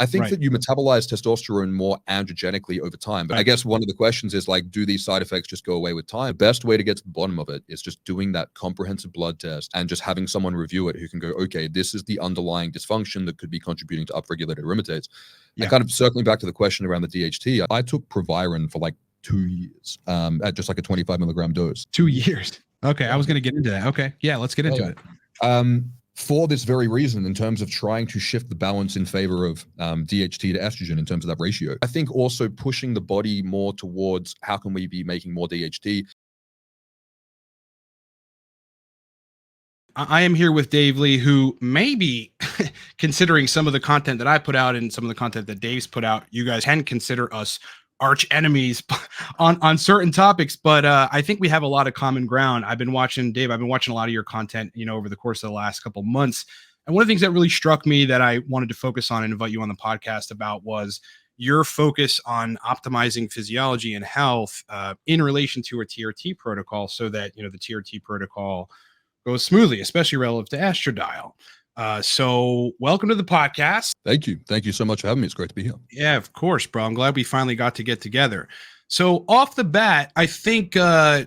I think Right. that you metabolize testosterone more androgenically over time. But I guess one of the questions is like, do these side effects just go away with time? The best way to get to the bottom of it is just doing that comprehensive blood test and just having someone review it who can go, okay, this is the underlying dysfunction that could be contributing to upregulated aromatase. Yeah. And kind of circling back to the question around the DHT, I took Proviron for like 2 years at just like a 25 milligram dose. 2 years. Okay. I was going to get into that. Okay. Yeah. Let's get into it. For this very reason, in terms of trying to shift the balance in favor of DHT to estrogen in terms of that ratio. I think also pushing the body more towards how can we be making more DHT. I am here with Dave Lee, who may be considering some of the content that I put out and some of the content that Dave's put out. You guys can consider us arch enemies on certain topics, but I think we have a lot of common ground. I've been watching, Dave, I've been watching a lot of your content, over the course of the last couple of months. And one of the things that really struck me that I wanted to focus on and invite you on the podcast about was your focus on optimizing physiology and health in relation to a TRT protocol so that, the TRT protocol goes smoothly, especially relative to estradiol. So welcome to the podcast. Thank you. Thank you so much for having me. It's great to be here. Yeah, of course, bro. I'm glad we finally got to get together. So off the bat, I think I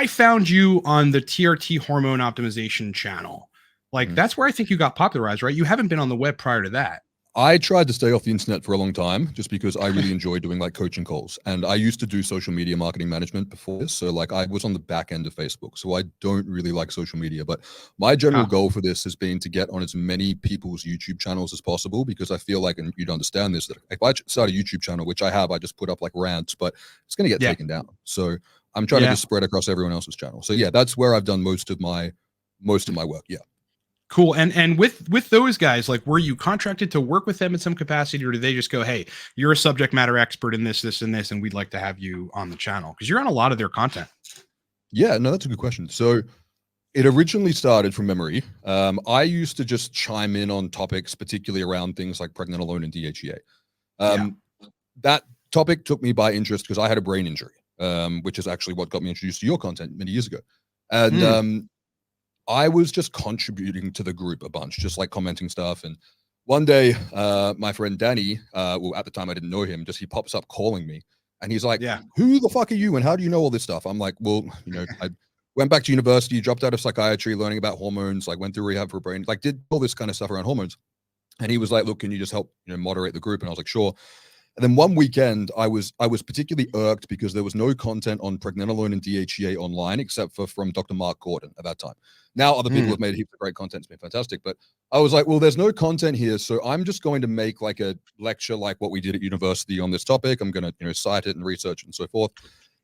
found you on the TRT hormone optimization channel. That's where I think you got popularized, right? You haven't been on the web prior to that. I tried to stay off the internet for a long time just because I really enjoy doing like coaching calls. And I used to do social media marketing management before this. So like I was on the back end of Facebook. So I don't really like social media, but my general goal for this has been to get on as many people's YouTube channels as possible, because I feel like, and you'd understand this, that if I start a YouTube channel, which I have, I just put up like rants, but it's going to get taken down. So I'm trying to just spread across everyone else's channel. So yeah, that's where I've done most of my work. Yeah. Cool. And with those guys, like, were you contracted to work with them in some capacity, or did they just go, hey, you're a subject matter expert in this, and this, and we'd like to have you on the channel? Because you're on a lot of their content. Yeah, no, that's a good question. So it originally started from memory. I used to just chime in on topics, particularly around things like pregnenolone and DHEA. That topic took me by interest because I had a brain injury, which is actually what got me introduced to your content many years ago. And I was just contributing to the group a bunch, just like commenting stuff. And one day, my friend Danny, well, at the time I didn't know him, he pops up calling me. And he's like, who the fuck are you? And how do you know all this stuff? I'm like, well, I went back to university, dropped out of psychiatry, learning about hormones, like went through rehab for a brain, like did all this kind of stuff around hormones. And he was like, look, can you just help, moderate the group? And I was like, sure. And then one weekend, I was particularly irked because there was no content on pregnenolone and DHEA online except for from Dr. Mark Gordon at that time. Now other people have made heaps of great content. It's been fantastic. But I was like, well, there's no content here. So I'm just going to make like a lecture like what we did at university on this topic. I'm going to, cite it and research and so forth.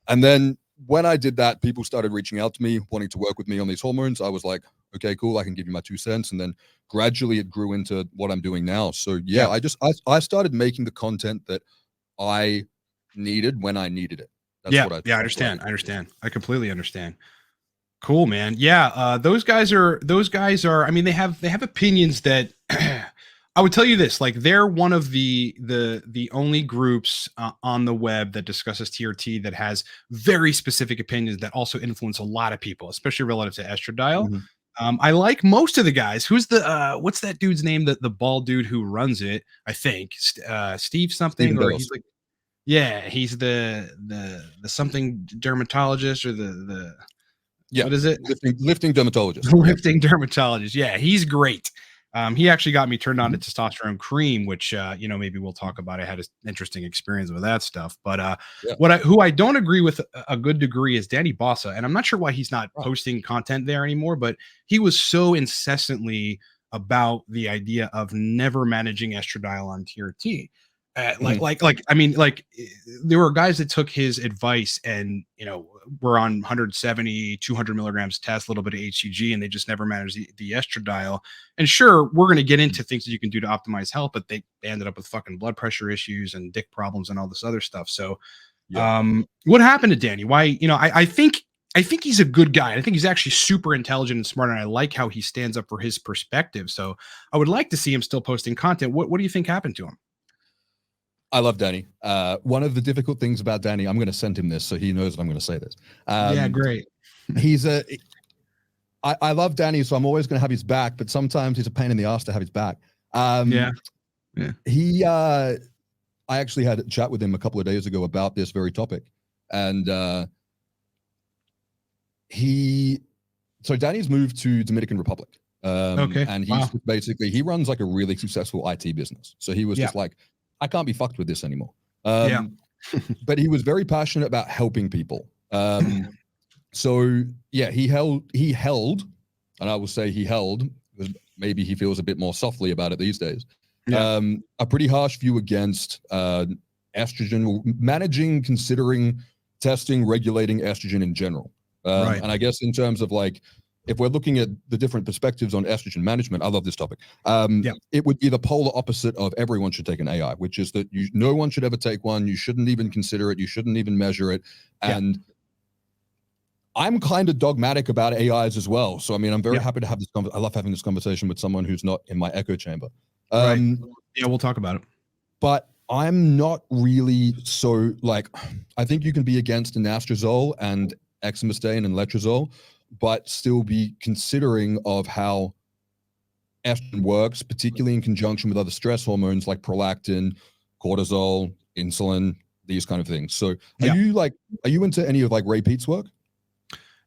And then when I did that, people started reaching out to me, wanting to work with me on these hormones. I was like, okay, cool. I can give you my 2 cents. And then gradually it grew into what I'm doing now. So yeah. I started making the content that I needed when I needed it. That's what I understand. I understand. I completely understand. Cool, man. Yeah. Those guys are, I mean, they have opinions that I would tell you this, like they're one of the only groups on the web that discusses TRT that has very specific opinions that also influence a lot of people, especially relative to estradiol. I like most of the guys. Who's the what's that dude's name? The bald dude who runs it, I think. Steve something, or he's like, yeah, he's the something dermatologist, or the what is it? Lifting dermatologist. Lifting dermatologist. Yeah, he's great. He actually got me turned on to testosterone cream, which maybe we'll talk about. I had an interesting experience with that stuff. But who I don't agree with a good degree is Danny Bossa, and I'm not sure why he's not posting content there anymore. But he was so incessantly about the idea of never managing estradiol on TRT. There were guys that took his advice and, were on 170, 200 milligrams test, a little bit of HCG, and they just never managed the estradiol. And sure, we're going to get into things that you can do to optimize health, but they ended up with fucking blood pressure issues and dick problems and all this other stuff. So, what happened to Danny? Why, I think he's a good guy. I think he's actually super intelligent and smart, and I like how he stands up for his perspective. So I would like to see him still posting content. What do you think happened to him? I love Danny. One of the difficult things about Danny, I'm going to send him this so he knows that I'm going to say this. Great. I love Danny, so I'm always going to have his back, but sometimes he's a pain in the ass to have his back. he I actually had a chat with him a couple of days ago about this very topic, and so Danny's moved to Dominican Republic, and he's basically, he runs like a really successful IT business. So he was just like, I can't be fucked with this anymore. But he was very passionate about helping people. So yeah, he held, and I will say he held, because maybe he feels a bit more softly about it these days, a pretty harsh view against estrogen, managing, considering, testing, regulating estrogen in general. And I guess in terms of like, if we're looking at the different perspectives on estrogen management, I love this topic. It would be the polar opposite of everyone should take an AI, which is that no one should ever take one. You shouldn't even consider it. You shouldn't even measure it. And I'm kind of dogmatic about AIs as well. So, I mean, I'm very happy to have this I love having this conversation with someone who's not in my echo chamber. Yeah, we'll talk about it. But I'm not really so, like, I think you can be against anastrozole and exemestane and letrozole, but still be considering of how estrogen works, particularly in conjunction with other stress hormones like prolactin, cortisol, insulin, these kind of things. So are you into any of like Ray Peat's work?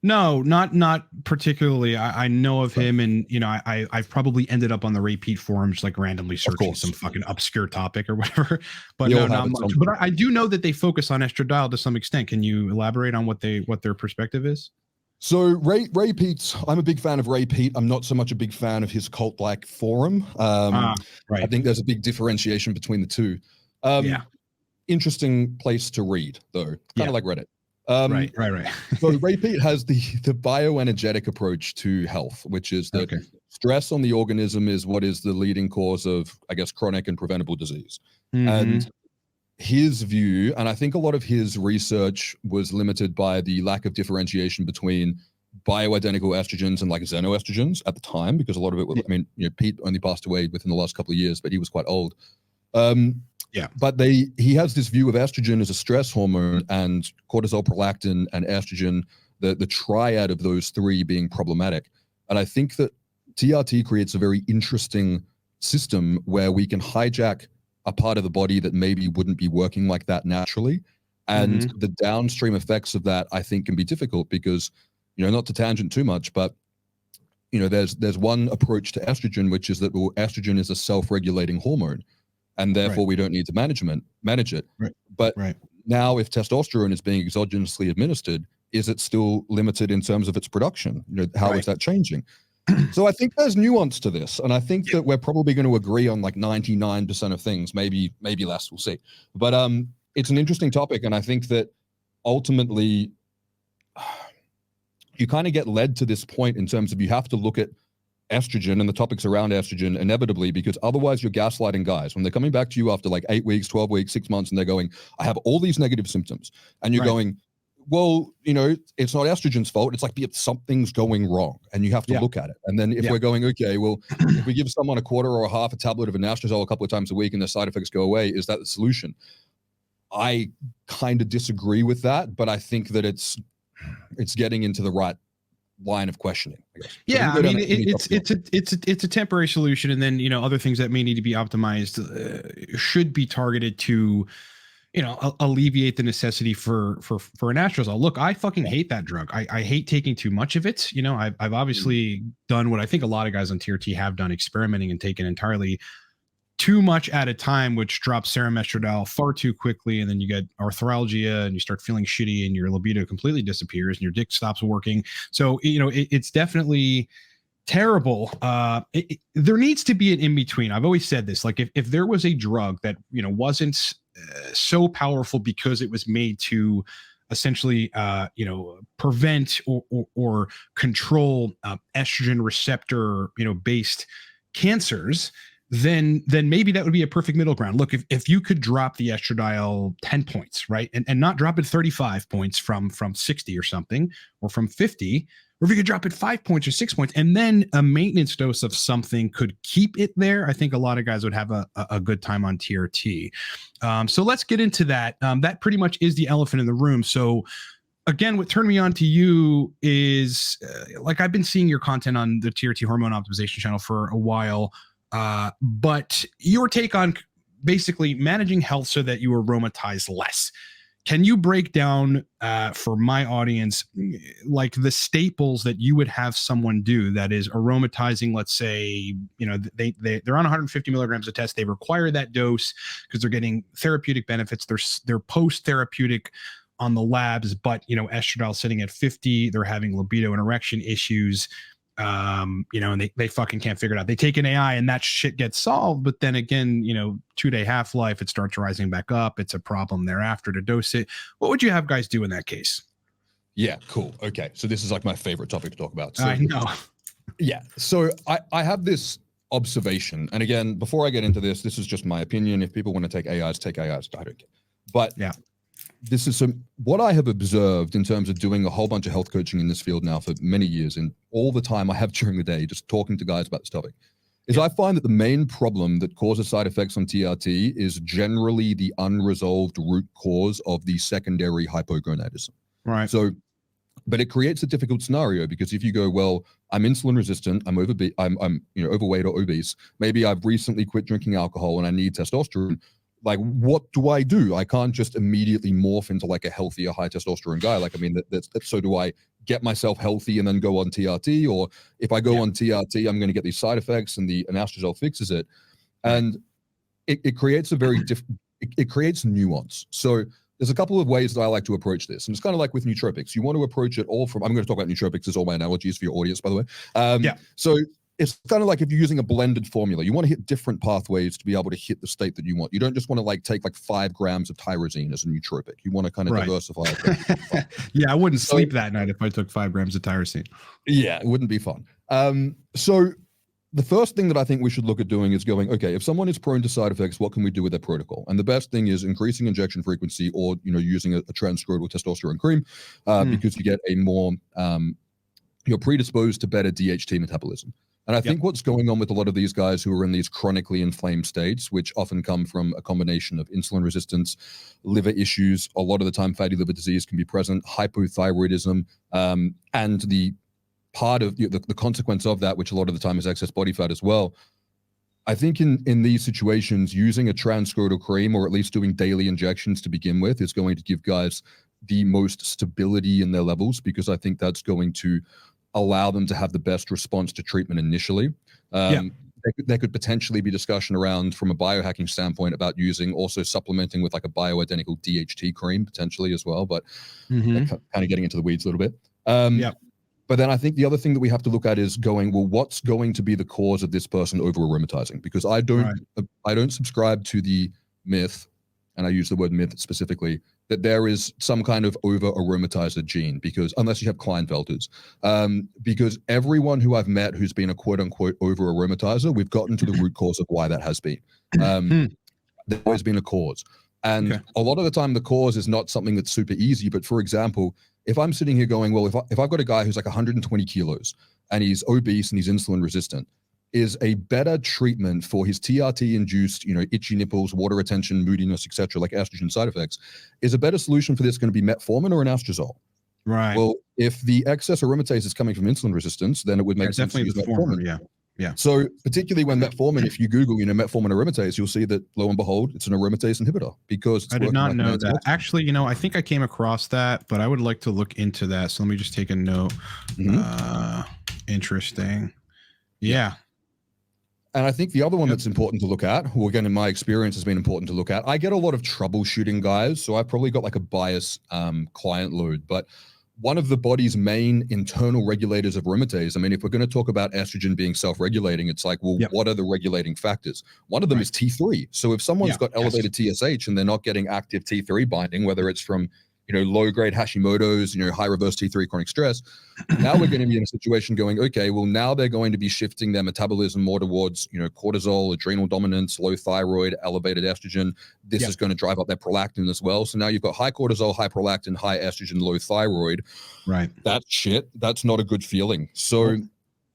No, not particularly. I know of him, and you know, I've probably ended up on the Ray Peat forums, like randomly searching some fucking obscure topic or whatever. But no, not much. But I do know that they focus on estradiol to some extent. Can you elaborate on what their perspective is? So Ray Peat's, I'm a big fan of Ray Peat. I'm not so much a big fan of his cult-like forum. I think there's a big differentiation between the two. Interesting place to read, though. Kind of like Reddit. Right. So Ray Peat has the bioenergetic approach to health, which is that stress on the organism is what is the leading cause of, I guess, chronic and preventable disease. And his view, and I think a lot of his research was limited by the lack of differentiation between bioidentical estrogens and like xenoestrogens at the time, because a lot of it was, I mean, you know, Peat only passed away within the last couple of years, but he was quite old. But he has this view of estrogen as a stress hormone and cortisol, prolactin, and estrogen, the triad of those three being problematic. And I think that TRT creates a very interesting system where we can hijack a part of the body that maybe wouldn't be working like that naturally. And the downstream effects of that, I think, can be difficult because, you know, not to tangent too much, but, you know, there's one approach to estrogen, which is that estrogen is a self-regulating hormone, and therefore we don't need to manage it. But now if testosterone is being exogenously administered, is it still limited in terms of its production? You know, how is that changing? So I think there's nuance to this, and I think that we're probably going to agree on like 99% of things, maybe less, we'll see. But it's an interesting topic, and I think that ultimately you kind of get led to this point in terms of you have to look at estrogen and the topics around estrogen inevitably, because otherwise you're gaslighting guys when they're coming back to you after like 8 weeks, 12 weeks, 6 months, and they're going, I have all these negative symptoms, and you're going, well, you know, it's not estrogen's fault. It's like something's going wrong, and you have to look at it. And then if we're going, okay, well, if we give someone a quarter or a half a tablet of anastrozole a couple of times a week and their side effects go away, is that the solution? I kind of disagree with that, but I think that it's getting into the right line of questioning, I guess. Yeah, I mean, it's a temporary solution, and then, you know, other things that may need to be optimized should be targeted to, you know, alleviate the necessity for anastrozole. Look, I fucking hate that drug. I hate taking too much of it. You know, I've obviously done what I think a lot of guys on TRT have done, experimenting and taken entirely too much at a time, which drops serum estradiol far too quickly, and then you get arthralgia and you start feeling shitty and your libido completely disappears and your dick stops working. So, you know, it's definitely terrible. There needs to be an in-between. I've always said this, like if there was a drug that, you know, wasn't so powerful because it was made to essentially, you know, prevent or control estrogen receptor, you know, based cancers, then maybe that would be a perfect middle ground. Look, if you could drop the estradiol 10 points, right, and not drop it 35 points from 60 or something, or from 50, or if you could drop it 5 points or 6 points, and then a maintenance dose of something could keep it there, I think a lot of guys would have a good time on TRT. So let's get into that. That pretty much is the elephant in the room. So again, what turned me on to you is like I've been seeing your content on the TRT hormone optimization channel for a while. But your take on basically managing health so that you aromatize less. Can you break down for my audience, like the staples that you would have someone do that is aromatizing? Let's say, they're on 150 milligrams of test. They require that dose because they're getting therapeutic benefits. They're post therapeutic on the labs, but estradiol sitting at 50. They're having libido and erection issues. And they fucking can't figure it out. They take an AI and that shit gets solved, but then again, 2-day half-life, it starts rising back up. It's a problem thereafter to dose it. What would you have guys do in that case? Yeah, cool. Okay. So this is like my favorite topic to talk about. So, I know. Yeah. So I have this observation. And again, before I get into this is just my opinion. If people want to take AIs, take AIs. I don't care. But yeah, this is what I have observed in terms of doing a whole bunch of health coaching in this field now for many years, and all the time I have during the day just talking to guys about this topic, is I find that the main problem that causes side effects on TRT is generally the unresolved root cause of the secondary hypogonadism. Right. So, but it creates a difficult scenario because if you go, well, I'm insulin resistant, I'm overweight or obese, maybe I've recently quit drinking alcohol and I need testosterone. Like, what do? I can't just immediately morph into like a healthier, high testosterone guy. Like, I mean, so do I get myself healthy and then go on TRT? Or if I go on TRT, I'm going to get these side effects and the anastrozole fixes it. And it creates a very it creates nuance. So there's a couple of ways that I like to approach this. And it's kind of like with nootropics. You want to approach it all from, I'm going to talk about nootropics as all my analogies for your audience, by the way. So it's kind of like if you're using a blended formula, you want to hit different pathways to be able to hit the state that you want. You don't just want to like take like 5 grams of tyrosine as a nootropic. You want to kind of diversify. Yeah, I wouldn't sleep that night if I took 5 grams of tyrosine. Yeah, it wouldn't be fun. So the first thing that I think we should look at doing is going, okay, if someone is prone to side effects, what can we do with their protocol? And the best thing is increasing injection frequency or, using a transscrotal testosterone cream because you get a more, you're predisposed to better DHT metabolism. And I think what's going on with a lot of these guys who are in these chronically inflamed states, which often come from a combination of insulin resistance, liver issues, a lot of the time fatty liver disease can be present, hypothyroidism, and the part of the consequence of that, which a lot of the time is excess body fat as well. I think in these situations, using a transscrotal cream or at least doing daily injections to begin with is going to give guys the most stability in their levels, because I think that's going to allow them to have the best response to treatment initially. There could potentially be discussion around, from a biohacking standpoint, about using also supplementing with like a bioidentical DHT cream potentially as well, but kind of getting into the weeds a little bit. But then I think the other thing that we have to look at is going, well, what's going to be the cause of this person over aromatizing? Because I don't subscribe to the myth, and I use the word myth specifically, that there is some kind of over aromatizer gene, because unless you have Klinefelters, because everyone who I've met who's been a quote unquote over aromatizer, we've gotten to the root cause of why that has been. There's always been a cause. And a lot of the time the cause is not something that's super easy. But for example, if I'm sitting here going, well, if I've got a guy who's like 120 kilos and he's obese and he's insulin resistant, is a better treatment for his TRT-induced, itchy nipples, water retention, moodiness, etc., like estrogen side effects, is a better solution for this going to be metformin or anastrozole? Right. Well, if the excess aromatase is coming from insulin resistance, then it would make sense to use metformin. Yeah. So particularly when metformin, if you Google, metformin aromatase, you'll see that lo and behold, it's an aromatase inhibitor, because it's I did not know that. Actually, I think I came across that, but I would like to look into that. So let me just take a note. Interesting. Yeah. And I think the other one that's important to look at, well, again, in my experience, has been important to look at. I get a lot of troubleshooting guys, so I've probably got like a bias client load. But one of the body's main internal regulators of aromatase, I mean, if we're going to talk about estrogen being self-regulating, it's like, well, what are the regulating factors? One of them is T3. So if someone's got elevated TSH and they're not getting active T3 binding, whether it's from low-grade Hashimoto's, high reverse T3 chronic stress. Now we're going to be in a situation going, okay, well, now they're going to be shifting their metabolism more towards, cortisol, adrenal dominance, low thyroid, elevated estrogen. This is going to drive up their prolactin as well. So now you've got high cortisol, high prolactin, high estrogen, low thyroid. Right. That's shit. That's not a good feeling. So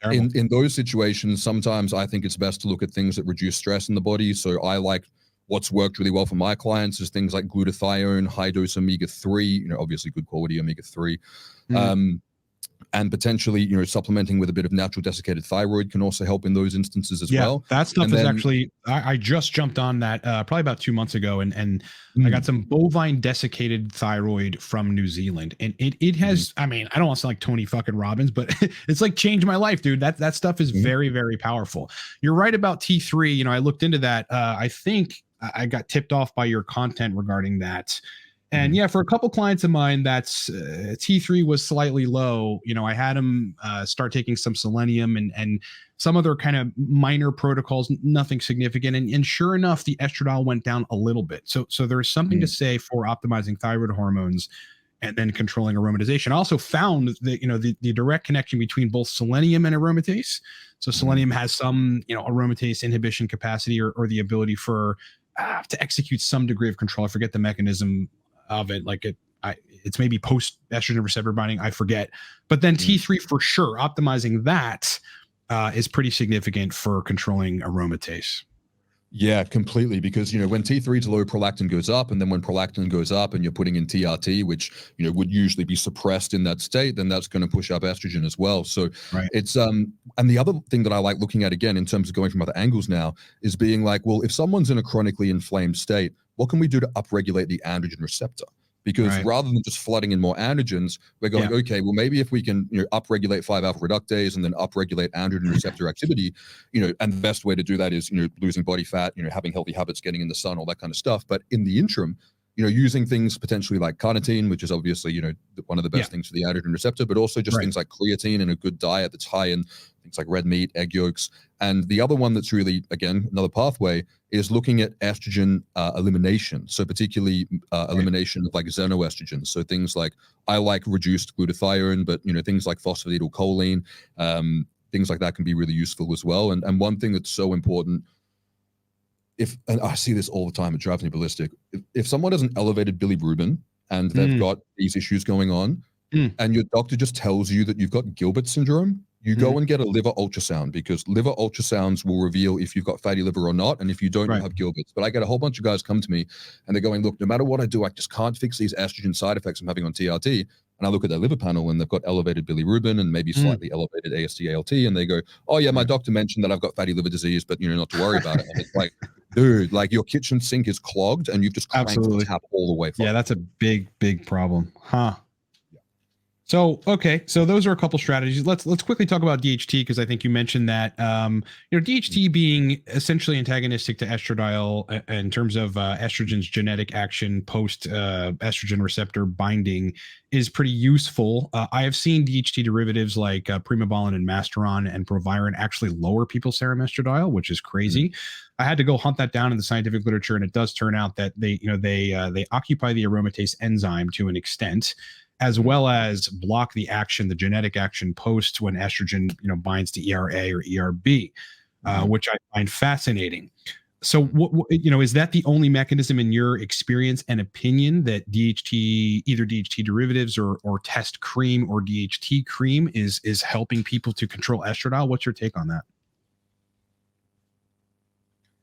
in those situations, sometimes I think it's best to look at things that reduce stress in the body. So I like, what's worked really well for my clients is things like glutathione, high dose omega-3, obviously good quality omega-3. and potentially, you know, supplementing with a bit of natural desiccated thyroid can also help in those instances as well. That stuff and is then, actually, I just jumped on that probably about 2 months ago, and I got some bovine desiccated thyroid from New Zealand, and it has, I mean, I don't want to sound like Tony fucking Robbins, but it's like changed my life, dude. That stuff is very, very powerful. You're right about T3. You know, I looked into that. I think I got tipped off by your content regarding that. And yeah, for a couple clients of mine, that's T3 was slightly low. You know, I had them start taking some selenium and some other kind of minor protocols, nothing significant. And sure enough, the estradiol went down a little bit. So there's something to say for optimizing thyroid hormones and then controlling aromatization. I also found that, you know, the direct connection between both selenium and aromatase. So selenium has some, you know, aromatase inhibition capacity or the ability for to execute some degree of control. I forget the mechanism of it, like it's maybe post estrogen receptor binding, I forget, but then T3 for sure, optimizing that is pretty significant for controlling aromatase. Yeah, completely. Because, you know, when T3 to low, prolactin goes up, and then when prolactin goes up and you're putting in TRT, which, you know, would usually be suppressed in that state, then that's going to push up estrogen as well. So it's and the other thing that I like looking at, again, in terms of going from other angles now, is being like, well, if someone's in a chronically inflamed state, what can we do to upregulate the androgen receptor? Because rather than just flooding in more androgens, we're going, okay, well, maybe if we can, you know, upregulate 5-alpha reductase and then upregulate androgen receptor activity, you know, and the best way to do that is, you know, losing body fat, you know, having healthy habits, getting in the sun, all that kind of stuff. But in the interim, you know, using things potentially like carnitine, which is obviously, you know, one of the best things for the androgen receptor, but also just things like creatine and a good diet that's high in things like red meat, egg yolks. And the other one that's really, again, another pathway is looking at estrogen elimination. So particularly elimination of like xenoestrogens. So things like, I like reduced glutathione, but, you know, things like phosphatidylcholine, things like that can be really useful as well. And one thing that's so important, and I see this all the time, it drives me ballistic. If someone has an elevated bilirubin and they've got these issues going on, and your doctor just tells you that you've got Gilbert syndrome, you go and get a liver ultrasound, because liver ultrasounds will reveal if you've got fatty liver or not, and if you don't, you'll have Gilbert's. But I get a whole bunch of guys come to me and they're going, look, no matter what I do, I just can't fix these estrogen side effects I'm having on TRT. And I look at their liver panel and they've got elevated bilirubin and maybe slightly elevated AST/ALT, and they go, oh yeah, my doctor mentioned that I've got fatty liver disease, but, you know, not to worry about it. And it's like, dude, like your kitchen sink is clogged and you've just cranked the tap all the way. Yeah, that's a big problem. So, okay. So those are a couple strategies. Let's quickly talk about DHT, because I think you mentioned that, you know, DHT being essentially antagonistic to estradiol in terms of estrogen's genetic action post estrogen receptor binding is pretty useful. I have seen DHT derivatives like Primobolan and Masteron and Proviron actually lower people's serum estradiol, which is crazy. I had to go hunt that down in the scientific literature, and it does turn out that they occupy the aromatase enzyme to an extent, as well as block the action, the genetic action post when estrogen, you know, binds to ERA or ERB, which I find fascinating. So, what, you know, is that the only mechanism in your experience and opinion that DHT, either DHT derivatives or test cream or DHT cream is helping people to control estradiol? What's your take on that?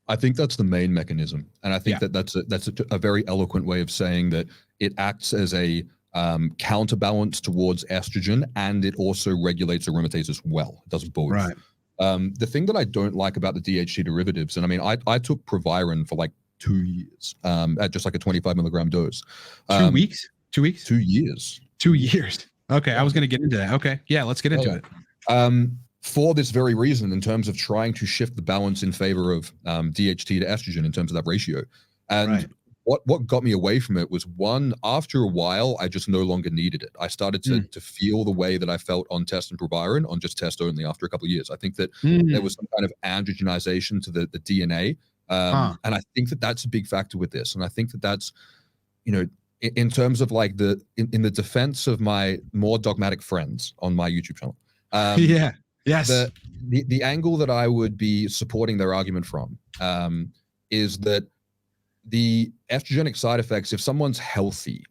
I think that's the main mechanism, and I think that's a very eloquent way of saying that it acts as a counterbalance towards estrogen, and it also regulates aromatase as well. It does both. The thing that I don't like about the DHT derivatives, and I mean, I took Proviron for like 2 years at just like a 25 milligram dose. 2 weeks? 2 weeks? 2 years. 2 years. Okay, I was going to get into that. Okay, yeah, let's get into it. For this very reason, in terms of trying to shift the balance in favor of DHT to estrogen in terms of that ratio. And what got me away from it was, one, after a while, I just no longer needed it. I started to feel the way that I felt on test and Proviron on just test only after a couple of years. I think that there was some kind of androgenization to the DNA. And I think that that's a big factor with this. And I think that that's, you know, in terms of like in the defense of my more dogmatic friends on my YouTube channel. The angle that I would be supporting their argument from is that the estrogenic side effects, if someone's healthy,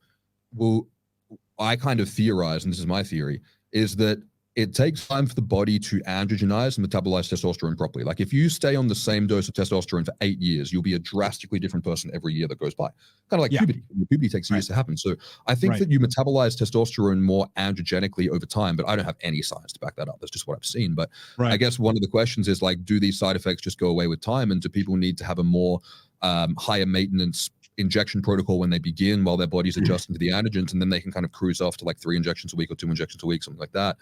I kind of theorize, and this is my theory, is that it takes time for the body to androgenize and metabolize testosterone properly. Like if you stay on the same dose of testosterone for 8 years, you'll be a drastically different person every year that goes by. Kind of like puberty. Puberty takes years to happen. So I think that you metabolize testosterone more androgenically over time, but I don't have any science to back that up. That's just what I've seen. But I guess one of the questions is like, do these side effects just go away with time? And do people need to have a more higher maintenance injection protocol when they begin while their body's adjusting to the androgens, and then they can kind of cruise off to like 3 injections a week or 2 injections a week, something like that.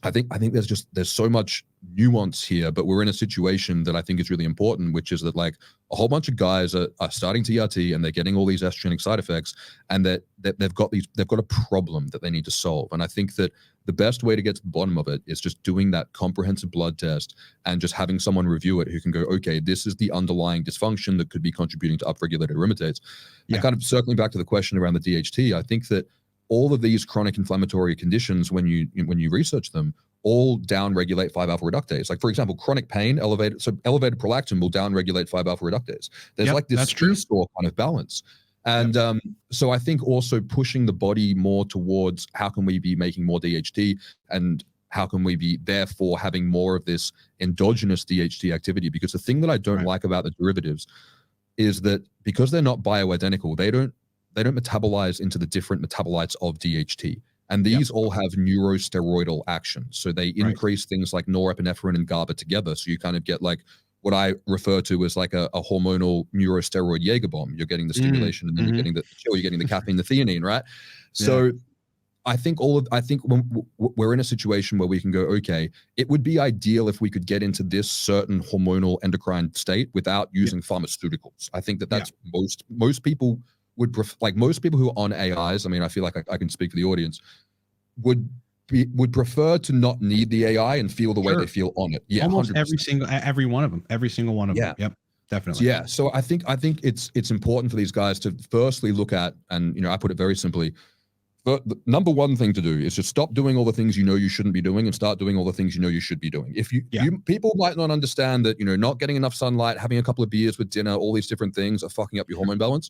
I think there's so much nuance here, but we're in a situation that I think is really important, which is that like a whole bunch of guys are starting TRT and they're getting all these estrogenic side effects, and that they've got a problem that they need to solve. And I think that the best way to get to the bottom of it is just doing that comprehensive blood test and just having someone review it who can go, okay, this is the underlying dysfunction that could be contributing to upregulated aromatase. And kind of circling back to the question around the DHT, I think that all of these chronic inflammatory conditions, when you research them, all downregulate 5-alpha reductase. Like for example, chronic pain, elevated prolactin will downregulate 5-alpha reductase. There's like this seesaw kind of balance. And so I think also pushing the body more towards how can we be making more DHT, and how can we be therefore having more of this endogenous DHT activity? Because the thing that I don't like about the derivatives is that because they're not bioidentical, they don't metabolize into the different metabolites of DHT. And these all have neurosteroidal action. So they increase things like norepinephrine and GABA together. So you kind of get like what I refer to as like a hormonal neurosteroid Jaeger bomb. You're getting the stimulation, and then you're getting the chill, you're getting the caffeine, the theanine, right? So I think when we're in a situation where we can go, okay, it would be ideal if we could get into this certain hormonal endocrine state without using pharmaceuticals. I think that's most people would like most people who are on AIs. I mean, I feel like I can speak for the audience, would prefer to not need the AI and feel the way they feel on it. Yeah, almost 100%. every one of them, every single one of them. Yep, definitely. Yeah, so I think it's important for these guys to firstly look at, and I put it very simply, but the number one thing to do is just stop doing all the things you know you shouldn't be doing and start doing all the things you know you should be doing. If you people might not understand that not getting enough sunlight, having a couple of beers with dinner, all these different things are fucking up your hormone balance.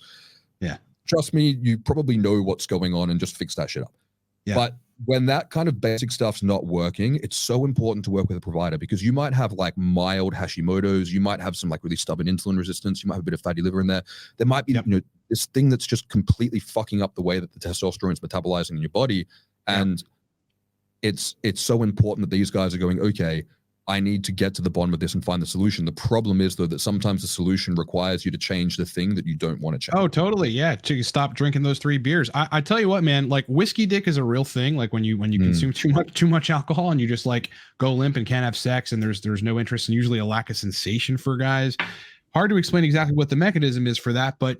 Yeah, trust me, you probably know what's going on and just fix that shit up. Yeah. But when that kind of basic stuff's not working, it's so important to work with a provider, because you might have like mild Hashimoto's, you might have some like really stubborn insulin resistance, you might have a bit of fatty liver in there. There might be this thing that's just completely fucking up the way that the testosterone is metabolizing in your body. And it's so important that these guys are going, okay, I need to get to the bottom of this and find the solution. The problem is, though, that sometimes the solution requires you to change the thing that you don't want to change. Oh, totally. Yeah. To stop drinking those 3 beers. I tell you what, man, like whiskey dick is a real thing. Like when you consume too much alcohol and you just like go limp and can't have sex, and there's no interest, and usually a lack of sensation for guys. Hard to explain exactly what the mechanism is for that. But,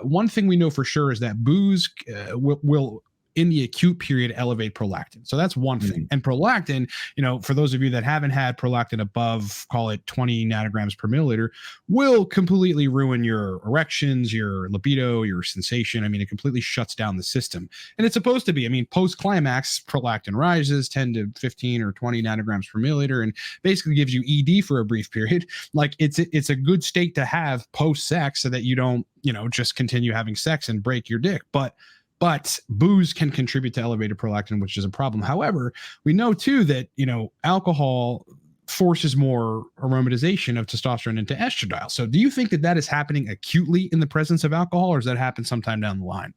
one thing we know for sure is that booze will in the acute period elevate prolactin. So that's one thing. And prolactin, for those of you that haven't had prolactin above, call it 20 nanograms per milliliter, will completely ruin your erections, your libido, your sensation. I mean, it completely shuts down the system. And it's supposed to be. I mean, post-climax, prolactin rises 10 to 15 or 20 nanograms per milliliter and basically gives you ED for a brief period. Like it's a good state to have post-sex so that you don't, just continue having sex and break your dick. But booze can contribute to elevated prolactin, which is a problem. However, we know too that, alcohol forces more aromatization of testosterone into estradiol. So do you think that is happening acutely in the presence of alcohol, or does that happen sometime down the line?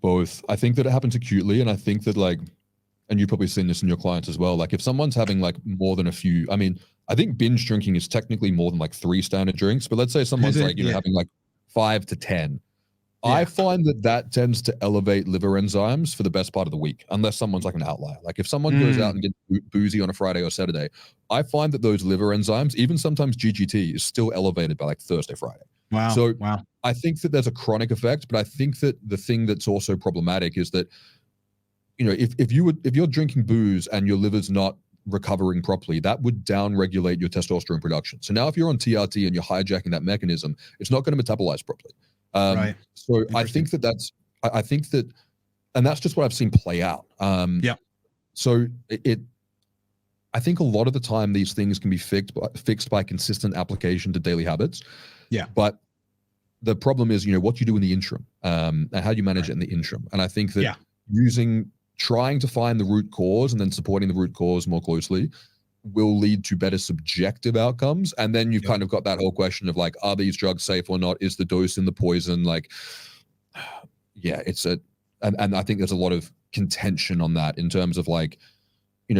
Both. I think that it happens acutely, and I think that and you've probably seen this in your clients as well, like if someone's having like more than a few, I mean, I think binge drinking is technically more than like 3 standard drinks, but let's say someone's having like 5 to 10. I find that tends to elevate liver enzymes for the best part of the week, unless someone's like an outlier. Like if someone goes out and gets boozy on a Friday or Saturday, I find that those liver enzymes, even sometimes GGT, is still elevated by like Thursday, Friday. Wow. So I think that there's a chronic effect, but I think that the thing that's also problematic is that, if you're drinking booze and your liver's not recovering properly, that would downregulate your testosterone production. So now if you're on TRT and you're hijacking that mechanism, it's not going to metabolize properly. So I think that, and that's just what I've seen play out. So I think a lot of the time these things can be fixed by consistent application to daily habits. Yeah. But the problem is, what you do in the interim, and how you manage it in the interim. And I think that trying to find the root cause and then supporting the root cause more closely will lead to better subjective outcomes. And then you've kind of got that whole question of like, are these drugs safe or not? Is the dose in the poison? Like, yeah, and I think there's a lot of contention on that in terms of like,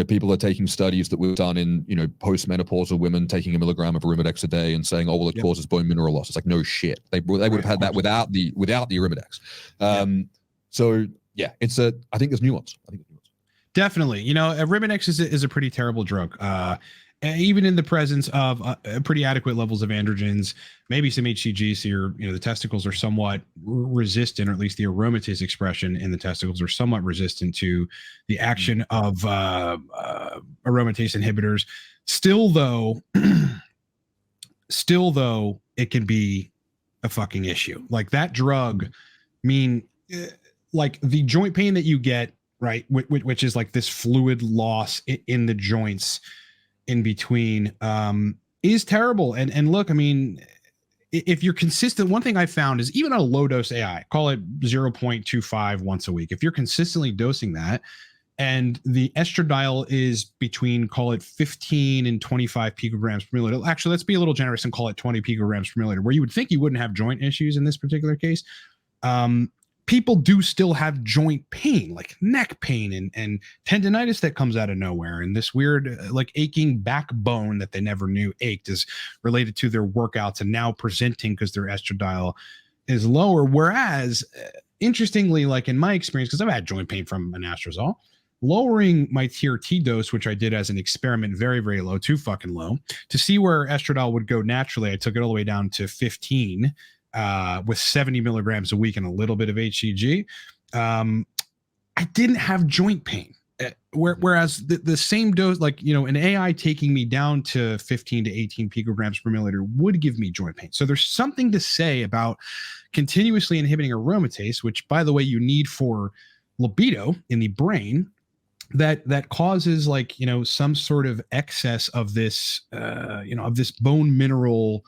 people are taking studies that were done in, postmenopausal women taking 1 milligram of Arimidex a day and saying, oh, well, it causes bone mineral loss. It's like, no shit. They would have had that without the Arimidex. So yeah, I think there's nuance. Definitely. Arimidex is a pretty terrible drug. Even in the presence of pretty adequate levels of androgens, maybe some HCG, so the testicles are somewhat resistant, or at least the aromatase expression in the testicles are somewhat resistant to the action of aromatase inhibitors. Still though, it can be a fucking issue. Like that drug, like the joint pain that you get, right, which is like this fluid loss in the joints in between, is terrible. And look, if you're consistent, one thing I found is even a low dose AI, call it 0.25 once a week, if you're consistently dosing that and the estradiol is between, call it 15 and 25 picograms per milliliter. Actually, let's be a little generous and call it 20 picograms per milliliter, where you would think you wouldn't have joint issues in this particular case. People do still have joint pain, like neck pain and tendonitis that comes out of nowhere. And this weird, like aching backbone that they never knew ached is related to their workouts and now presenting because their estradiol is lower. Whereas, interestingly, like in my experience, because I've had joint pain from anastrozole, lowering my TRT dose, which I did as an experiment, very, very low, too fucking low, to see where estradiol would go naturally, I took it all the way down to 15 with 70 milligrams a week and a little bit of HCG. I didn't have joint pain. Whereas the same dose, like, an AI taking me down to 15 to 18 picograms per milliliter would give me joint pain. So there's something to say about continuously inhibiting aromatase, which, by the way, you need for libido in the brain, that causes like, some sort of excess of this, of this bone mineral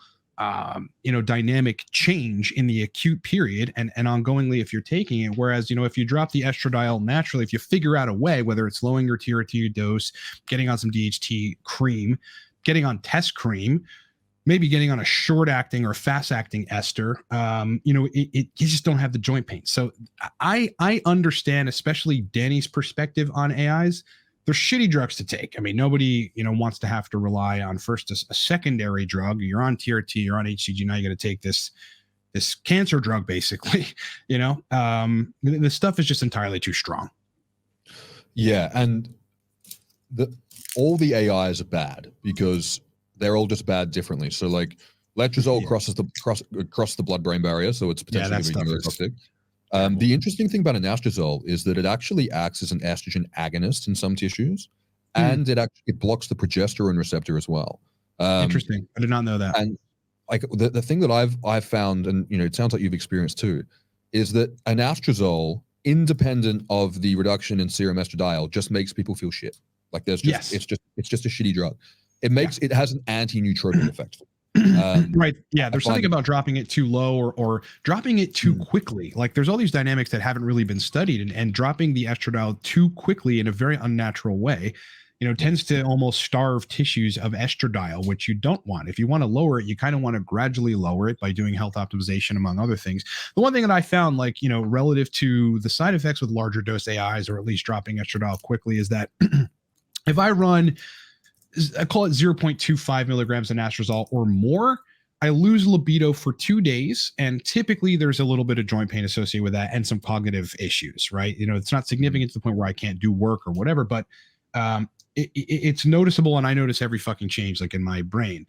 dynamic change in the acute period and ongoingly if you're taking it. Whereas, if you drop the estradiol naturally, if you figure out a way, whether it's lowering your TRT dose, getting on some DHT cream, getting on test cream, maybe getting on a short acting or fast acting ester, you just don't have the joint pain. So I understand, especially Danny's perspective on AIs. They're shitty drugs to take. Nobody, wants to have to rely on first a secondary drug. You're on TRT, you're on HCG. Now you got to take this cancer drug, basically. The stuff is just entirely too strong. Yeah, and all the AIs are bad because they're all just bad differently. So like letrozole crosses the blood-brain barrier, so it's potentially going to be neurotoxic. The interesting thing about anastrozole is that it actually acts as an estrogen agonist in some tissues, and it blocks the progesterone receptor as well. Interesting. I did not know that. And like the thing that I've found, and it sounds like you've experienced too, is that anastrozole, independent of the reduction in serum estradiol, just makes people feel shit. Like it's just a shitty drug. It has an anti-nootropic effect. Right. Yeah. There's something about dropping it too low or dropping it too quickly. Like there's all these dynamics that haven't really been studied, and dropping the estradiol too quickly in a very unnatural way, tends to almost starve tissues of estradiol, which you don't want. If you want to lower it, you kind of want to gradually lower it by doing health optimization, among other things. The one thing that I found, like, relative to the side effects with larger dose AIs, or at least dropping estradiol quickly, is that if I run, I call it 0.25 milligrams of anastrozole or more, I lose libido for 2 days. And typically there's a little bit of joint pain associated with that and some cognitive issues, right? It's not significant to the point where I can't do work or whatever, but it's noticeable. And I notice every fucking change, like in my brain.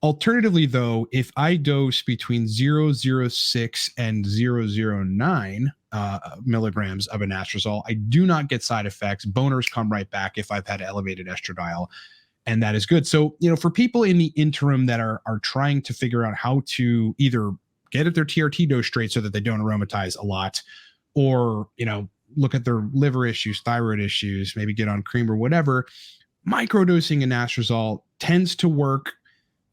Alternatively, though, if I dose between 0.06 and 0.09 milligrams of anastrozole, I do not get side effects. Boners come right back if I've had elevated estradiol, and that is good. So, for people in the interim that are trying to figure out how to either get at their TRT dose straight so that they don't aromatize a lot, or, look at their liver issues, thyroid issues, maybe get on cream or whatever, microdosing anastrozole tends to work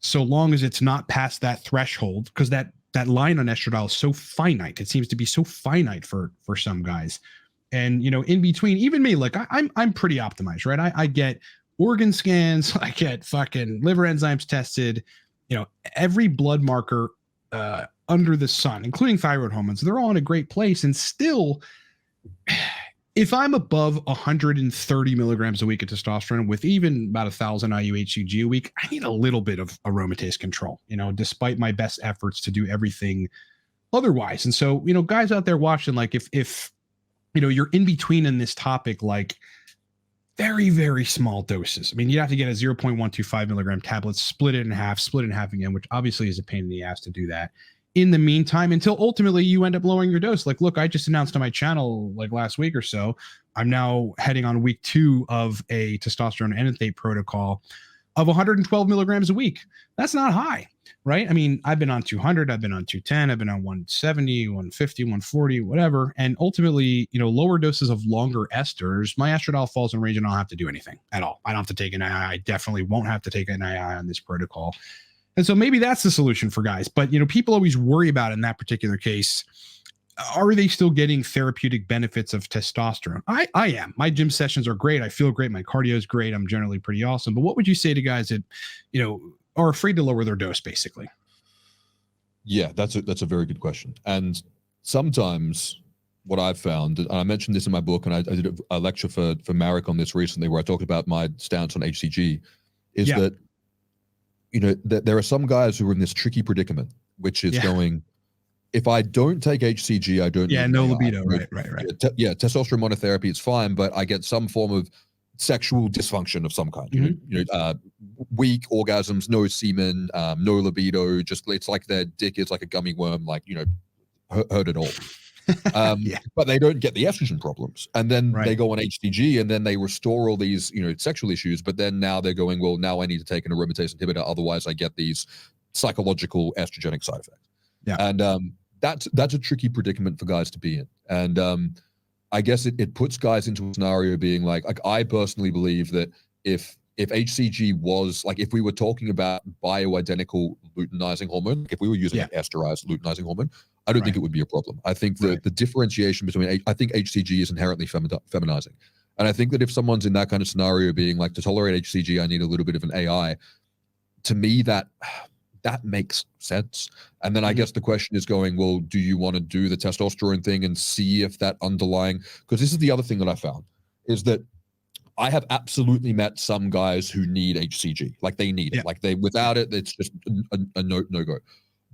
so long as it's not past that threshold, because that line on estradiol is so finite. It seems to be so finite for some guys. And, in between, even me, like I'm pretty optimized, right? I get organ scans, I get fucking liver enzymes tested, every blood marker under the sun, including thyroid hormones, they're all in a great place. And still, if I'm above 130 milligrams a week of testosterone with even about 1,000 IU HCG a week, I need a little bit of aromatase control, despite my best efforts to do everything otherwise. And so, guys out there watching, like if you're in between in this topic, like very, very small doses. I mean, you have to get a 0.125 milligram tablet, split it in half again, which obviously is a pain in the ass to do that. In the meantime, until ultimately you end up lowering your dose. Like, look, I just announced on my channel like last week or so, I'm now heading on week 2 of a testosterone Enanthate protocol of 112 milligrams a week. That's not high, right? I mean, I've been on 200, I've been on 210, I've been on 170, 150, 140, whatever. And ultimately, lower doses of longer esters, my estradiol falls in range and I don't have to do anything at all. I don't have to take an II. I definitely won't have to take an II on this protocol. And so maybe that's the solution for guys. But, people always worry about in that particular case, are they still getting therapeutic benefits of testosterone? I am. My gym sessions are great. I feel great. My cardio is great. I'm generally pretty awesome. But what would you say to guys that, are afraid to lower their dose, basically? Yeah, that's a very good question. And sometimes what I've found, and I mentioned this in my book, and I did a lecture for Marek on this recently, where I talked about my stance on HCG, is that there are some guys who are in this tricky predicament, which is going, if I don't take HCG, I don't need no AI. libido, right. Testosterone monotherapy, it's fine, but I get some form of sexual dysfunction of some kind. Weak orgasms, no semen, no libido. Just it's like their dick is like a gummy worm, like hurt it all. But they don't get the estrogen problems, and then they go on HCG, and then they restore all these sexual issues. But then now they're going, well, now I need to take an aromatase inhibitor, otherwise I get these psychological estrogenic side effects. And that's a tricky predicament for guys to be in. And I guess it puts guys into a scenario being like I personally believe that if HCG was like, if we were talking about bioidentical luteinizing hormone, if we were using an esterized luteinizing hormone, I don't think it would be a problem. I think the differentiation between, I think HCG is inherently feminizing. And I think that if someone's in that kind of scenario being like, to tolerate HCG, I need a little bit of an AI, to me, that makes sense. And then I guess the question is going, well, do you want to do the testosterone thing and see if that underlying, because this is the other thing that I found, is that I have absolutely met some guys who need HCG, like they need it, like without it, it's just a no-go.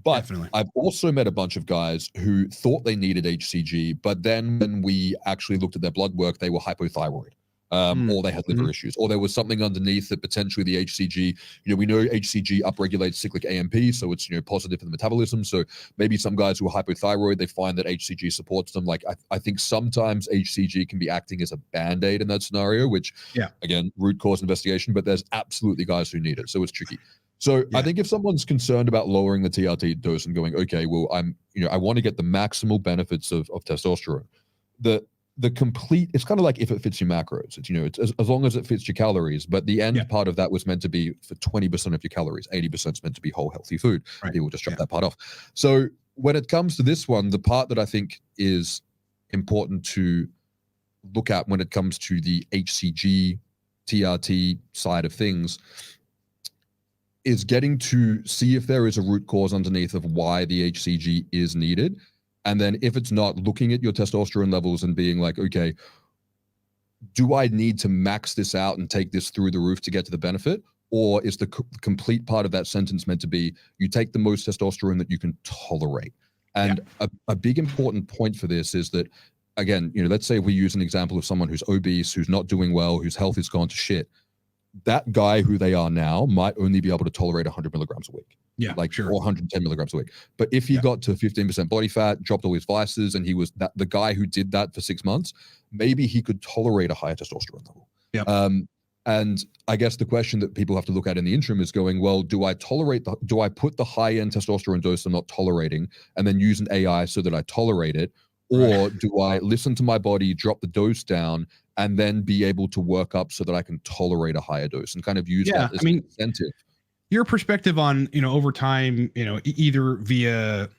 But I've also met a bunch of guys who thought they needed HCG, but then when we actually looked at their blood work, they were hypothyroid. Or they had liver issues, or there was something underneath that potentially the HCG, we know HCG upregulates cyclic AMP, so it's, positive for the metabolism. So maybe some guys who are hypothyroid, they find that HCG supports them. Like I think sometimes HCG can be acting as a band-aid in that scenario, which again, root cause investigation, but there's absolutely guys who need it. So it's tricky. So I think if someone's concerned about lowering the TRT dose and going, okay, well, I want to get the maximal benefits of testosterone, the complete, it's kind of like if it fits your macros, it's as long as it fits your calories, but the end part of that was meant to be for 20% of your calories, 80% is meant to be whole healthy food. People just chop that part off. So when it comes to this one, the part that I think is important to look at when it comes to the HCG TRT side of things is getting to see if there is a root cause underneath of why the HCG is needed. And then if it's not, looking at your testosterone levels and being like, okay, do I need to max this out and take this through the roof to get to the benefit? Or is the complete part of that sentence meant to be, you take the most testosterone that you can tolerate? And a big important point for this is that, again, let's say we use an example of someone who's obese, who's not doing well, whose health has gone to shit. That guy who they are now might only be able to tolerate 100 milligrams a week. Or 110 milligrams a week. But if he got to 15% body fat, dropped all his vices, and he was the guy who did that for 6 months, maybe he could tolerate a higher testosterone level. And I guess the question that people have to look at in the interim is going, well, do I put the high-end testosterone dose I'm not tolerating and then use an AI so that I tolerate it? Or do I listen to my body, drop the dose down, and then be able to work up so that I can tolerate a higher dose and kind of use that as an incentive? Your perspective on, over time, either via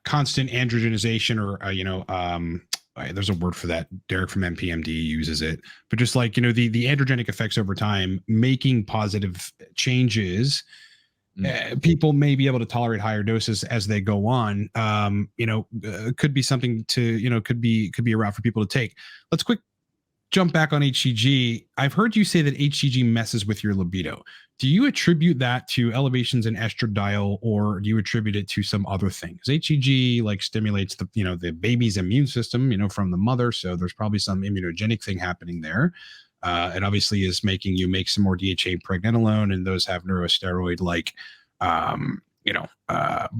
constant androgenization or, there's a word for that. Derek from MPMD uses it, but just like, you know, the androgenic effects over time, making positive changes, people may be able to tolerate higher doses as they go on. Could be something to, you know, could be a route for people to take. Let's quick jump back on HCG. I've heard you say that HCG messes with your libido. Do you attribute that to elevations in estradiol, or do you attribute it to some other thing? Because HCG like stimulates the, you know, the baby's immune system, you know, from the mother. So there's probably some immunogenic thing happening there. It obviously is making you make some more DHA pregnenolone, and those have neurosteroid like,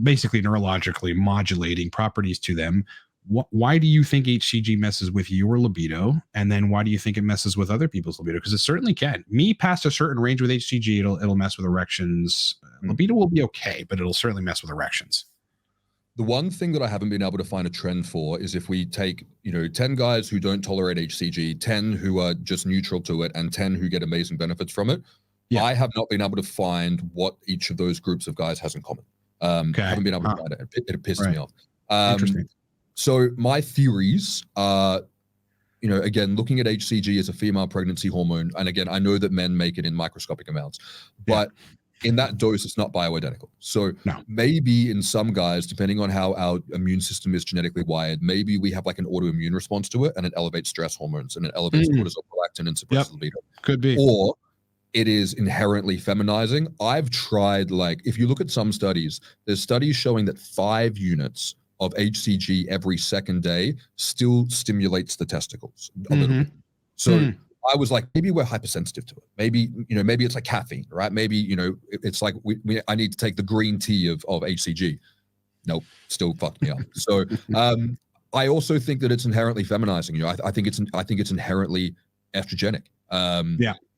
basically neurologically modulating properties to them. Why do you think HCG messes with your libido? And then why do you think it messes with other people's libido? Because it certainly can. Me, past a certain range with HCG, it'll mess with erections. Libido will be okay, but it'll certainly mess with erections. The one thing that I haven't been able to find a trend for is if we take, 10 guys who don't tolerate HCG, 10 who are just neutral to it, and 10 who get amazing benefits from it. Yeah. I have not been able to find what each of those groups of guys has in common. Haven't been able to find it. It pisses me off. Interesting. So my theories are, again, looking at HCG as a female pregnancy hormone. And again, I know that men make it in microscopic amounts, but in that dose, it's not bioidentical. So maybe in some guys, depending on how our immune system is genetically wired, maybe we have like an autoimmune response to it, and it elevates stress hormones and it elevates cortisol, prolactin, and suppresses libido. Could be. Or it is inherently feminizing. I've tried, if you look at some studies, there's studies showing that 5 units of HCG every second day still stimulates the testicles a little bit. So I was like, maybe we're hypersensitive to it. Maybe, maybe it's like caffeine, right? Maybe, it's like I need to take the green tea of HCG. Nope, still fucked me up. So I also think that it's inherently feminizing. I think it's inherently estrogenic.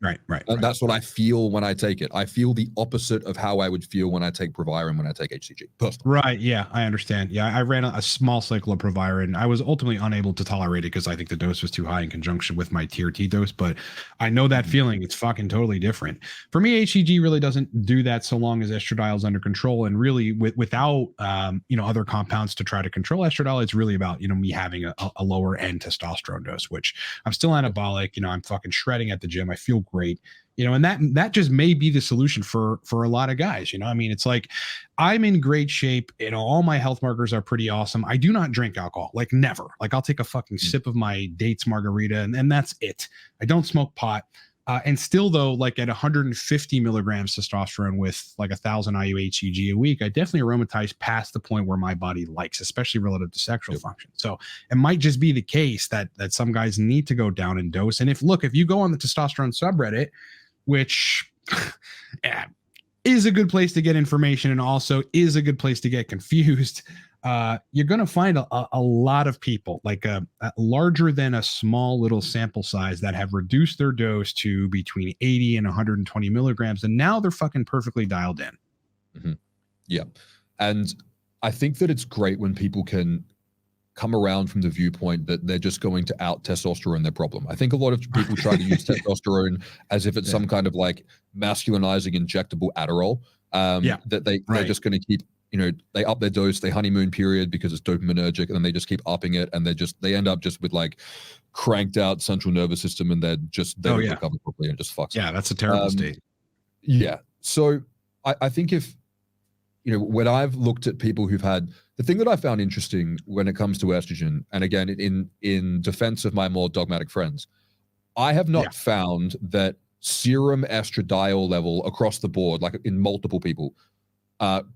Right. That's what I feel when I take it. I feel the opposite of how I would feel when I take Proviron when I take HCG. Personally. Right. Yeah, I understand. Yeah, I ran a small cycle of Proviron. I was ultimately unable to tolerate it because I think the dose was too high in conjunction with my TRT dose. But I know that feeling. It's fucking totally different. For me, HCG really doesn't do that so long as estradiol is under control. And really, without other compounds to try to control estradiol, it's really about me having a lower end testosterone dose, which I'm still anabolic. I'm fucking shredding at the gym. I feel great, and that just may be the solution for a lot of guys. I mean, it's like I'm in great shape. All my health markers are pretty awesome. I do not drink alcohol, like never. Like I'll take a fucking sip of my dates margarita and that's it. I don't smoke pot. And still though, like at 150 milligrams testosterone with like 1,000 IU HCG a week, I definitely aromatize past the point where my body likes, especially relative to sexual function. So it might just be the case that some guys need to go down in dose. And if you go on the testosterone subreddit, which is a good place to get information and also is a good place to get confused, you're going to find a lot of people, like a larger than a small little sample size, that have reduced their dose to between 80 and 120 milligrams. And now they're fucking perfectly dialed in. Yeah. And I think that it's great when people can come around from the viewpoint that they're just going to out testosterone their problem. I think a lot of people try to use testosterone as if it's some kind of like masculinizing injectable Adderall, that they're just going to keep, they up their dose, they honeymoon period because it's dopaminergic, and then they just keep upping it, and they end up just with like cranked out central nervous system, and they don't recover properly, and it just fucks. Yeah, that's a terrible state. Yeah. So I think if, when I've looked at people who've had, the thing that I found interesting when it comes to estrogen, and again, in defense of my more dogmatic friends, I have not found that serum estradiol level across the board, like in multiple people,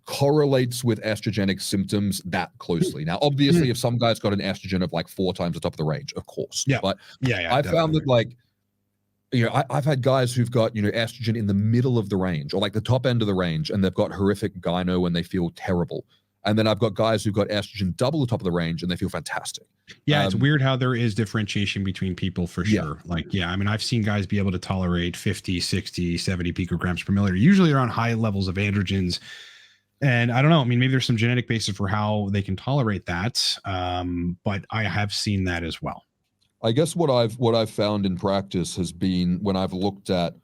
correlates with estrogenic symptoms that closely. Now, obviously, if some guy's got an estrogen of like 4 times the top of the range, of course. Yeah. But I found that like, I've had guys who've got, estrogen in the middle of the range or like the top end of the range, and they've got horrific gyno and they feel terrible. And then I've got guys who've got estrogen double the top of the range and they feel fantastic. Yeah, it's weird how there is differentiation between people for sure. I mean, I've seen guys be able to tolerate 50, 60, 70 picograms per milliliter. Usually they're on high levels of androgens. And I don't know. I mean, maybe there's some genetic basis for how they can tolerate that. But I have seen that as well. I guess what I've found in practice has been when I've looked at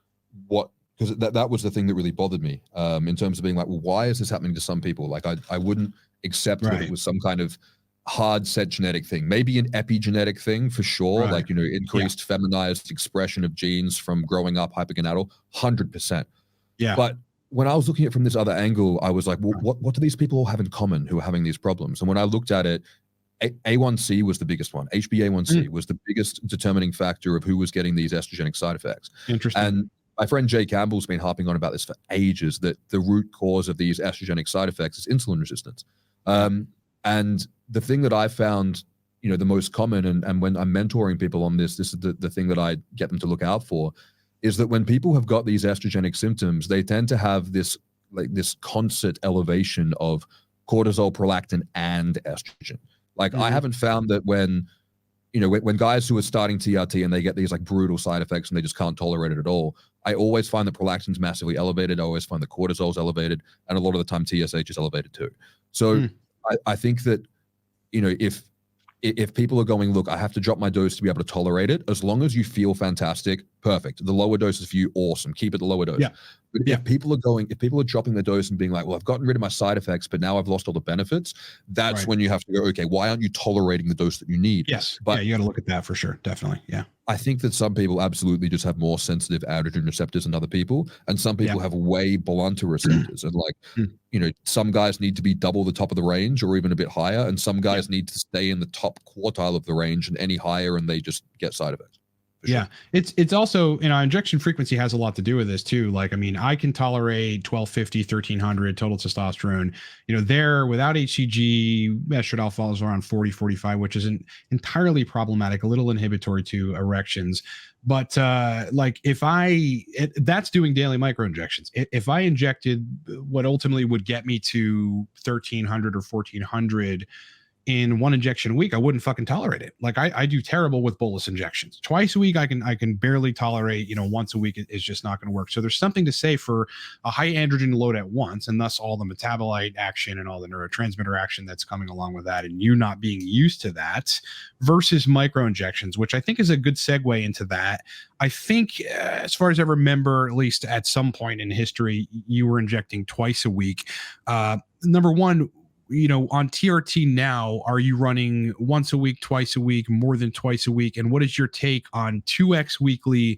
because that was the thing that really bothered me in terms of being like, well, why is this happening to some people? Like I wouldn't accept that it was some kind of hard set genetic thing, maybe an epigenetic thing for sure, Right. like, you know, increased feminized expression of genes from growing up hypergonadal, 100%. Yeah. But when I was looking at it from this other angle, I was like, well, what do these people all have in common who are having these problems? And when I looked at it, A1C was the biggest one. HbA1c was the biggest determining factor of who was getting these estrogenic side effects. Interesting. And my friend Jay Campbell's been harping on about this for ages, that the root cause of these estrogenic side effects is insulin resistance. And the thing that I found, you know, the most common, and when I'm mentoring people on this is the thing that I get them to look out for, is that when people have got these estrogenic symptoms, they tend to have this concert elevation of cortisol, prolactin, and estrogen. Like I haven't found that when, you know, when guys who are starting TRT and they get these like brutal side effects and they just can't tolerate it at all, I always find that prolactin's massively elevated. I always find the cortisol's elevated, and a lot of the time TSH is elevated too. So I think that, you know, if people are going, look, I have to drop my dose to be able to tolerate it, as long as you feel fantastic, perfect. The lower dose is for you, awesome. Keep it the lower dose. But if people are dropping the dose and being like, well, I've gotten rid of my side effects, but now I've lost all the benefits, that's when you have to go, okay, why aren't you tolerating the dose that you need? Yes. But you got to look at that for sure. Definitely. Yeah. I think that some people absolutely just have more sensitive androgen receptors than other people, and some people have way blunter receptors. And like, you know, some guys need to be double the top of the range or even a bit higher, and some guys need to stay in the top quartile of the range, and any higher and they just get side effects. Yeah, it's also, you know, injection frequency has a lot to do with this too. Like, I mean, I can tolerate 1250, 1300 total testosterone. You know, there without HCG, estradiol falls around 40, 45, which isn't entirely problematic, a little inhibitory to erections. But like that's doing daily micro injections. If I injected what ultimately would get me to 1300 or 1400 in one injection a week, I wouldn't fucking tolerate it. Like I do terrible with bolus injections. Twice a week, I can barely tolerate. You know, once a week is just not going to work. So there's something to say for a high androgen load at once, and thus all the metabolite action and all the neurotransmitter action that's coming along with that, and you not being used to that, versus micro injections, which I think is a good segue into that. I think, as far as I remember, at least at some point in history, you were injecting twice a week. Number one, you know, on TRT now, are you running once a week, twice a week, more than twice a week? And what is your take on 2x weekly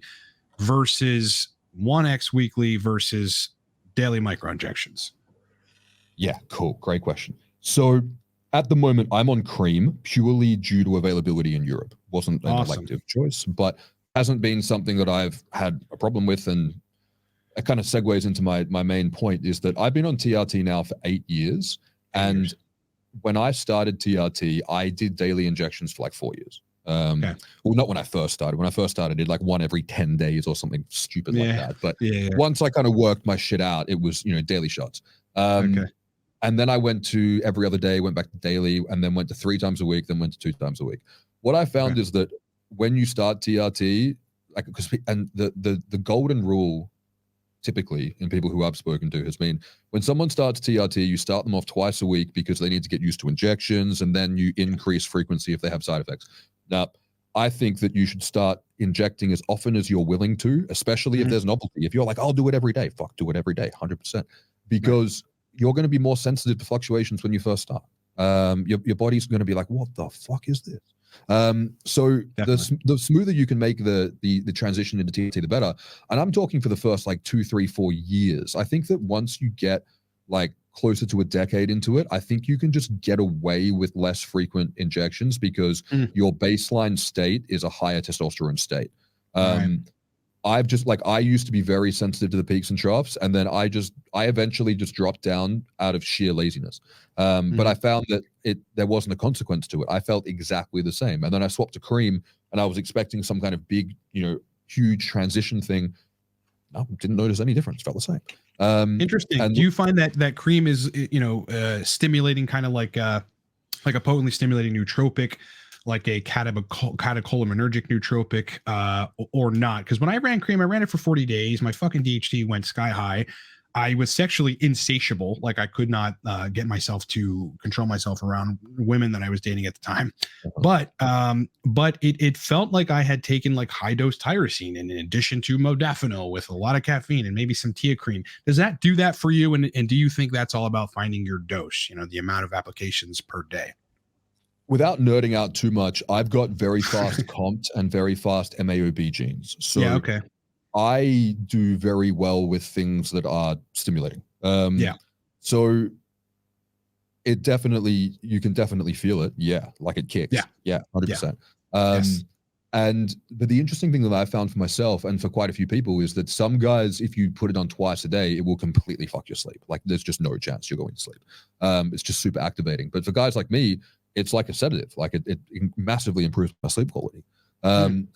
versus 1x weekly versus daily micro injections? Yeah, cool. Great question. So at the moment, I'm on cream purely due to availability in Europe. Wasn't an elective choice, but hasn't been something that I've had a problem with. And it kind of segues into my main point, is that I've been on TRT now for 8 years. And when I started TRT, I did daily injections for like 4 years. Well, not when I first started. When I first started, I did like one every 10 days or something stupid like that. But once I kind of worked my shit out, it was, you know, daily shots. And then I went to every other day, went back to daily, and then went to 3 times a week, then went to 2 times a week. What I found is that when you start TRT, like, and the golden rule typically in people who I've spoken to has been, when someone starts TRT, you start them off twice a week because they need to get used to injections, and then you increase frequency if they have side effects. Now, I think that you should start injecting as often as you're willing to, especially if there's novelty. If you're like, I'll do it every day, fuck, do it every day, 100%. Because you're going to be more sensitive to fluctuations when you first start. Your body's going to be like, what the fuck is this? So the smoother you can make the transition into TRT, the better. And I'm talking for the first like 2, 3, 4 years. I think that once you get like closer to a decade into it, I think you can just get away with less frequent injections because your baseline state is a higher testosterone state. I used to be very sensitive to the peaks and troughs, and then I eventually just dropped down out of sheer laziness. But I found that there wasn't a consequence to it. I felt exactly the same. And then I swapped to cream, and I was expecting some kind of big, you know, huge transition thing. No, didn't notice any difference. Felt the same. Interesting. And do you find that cream is, you know, stimulating, kind of like a potently stimulating nootropic, like a catecholinergic nootropic, or not? Because when I ran cream, I ran it for 40 days. My fucking DHT went sky high. I was sexually insatiable. Like I could not get myself to control myself around women that I was dating at the time. But it felt like I had taken like high dose tyrosine in addition to modafinil with a lot of caffeine and maybe some teacrine. Does that do that for you? And do you think that's all about finding your dose? You know, the amount of applications per day? without nerding out too much, I've got very fast COMT and very fast MAOB genes. So yeah, okay. I do very well with things that are stimulating. So it definitely, you can definitely feel it. Yeah, like it kicks. Yeah, 100%. Yes. But the interesting thing that I found for myself and for quite a few people is that some guys, if you put it on twice a day, it will completely fuck your sleep. Like there's just no chance you're going to sleep. It's just super activating. But for guys like me, it's like a sedative. Like it massively improves my sleep quality.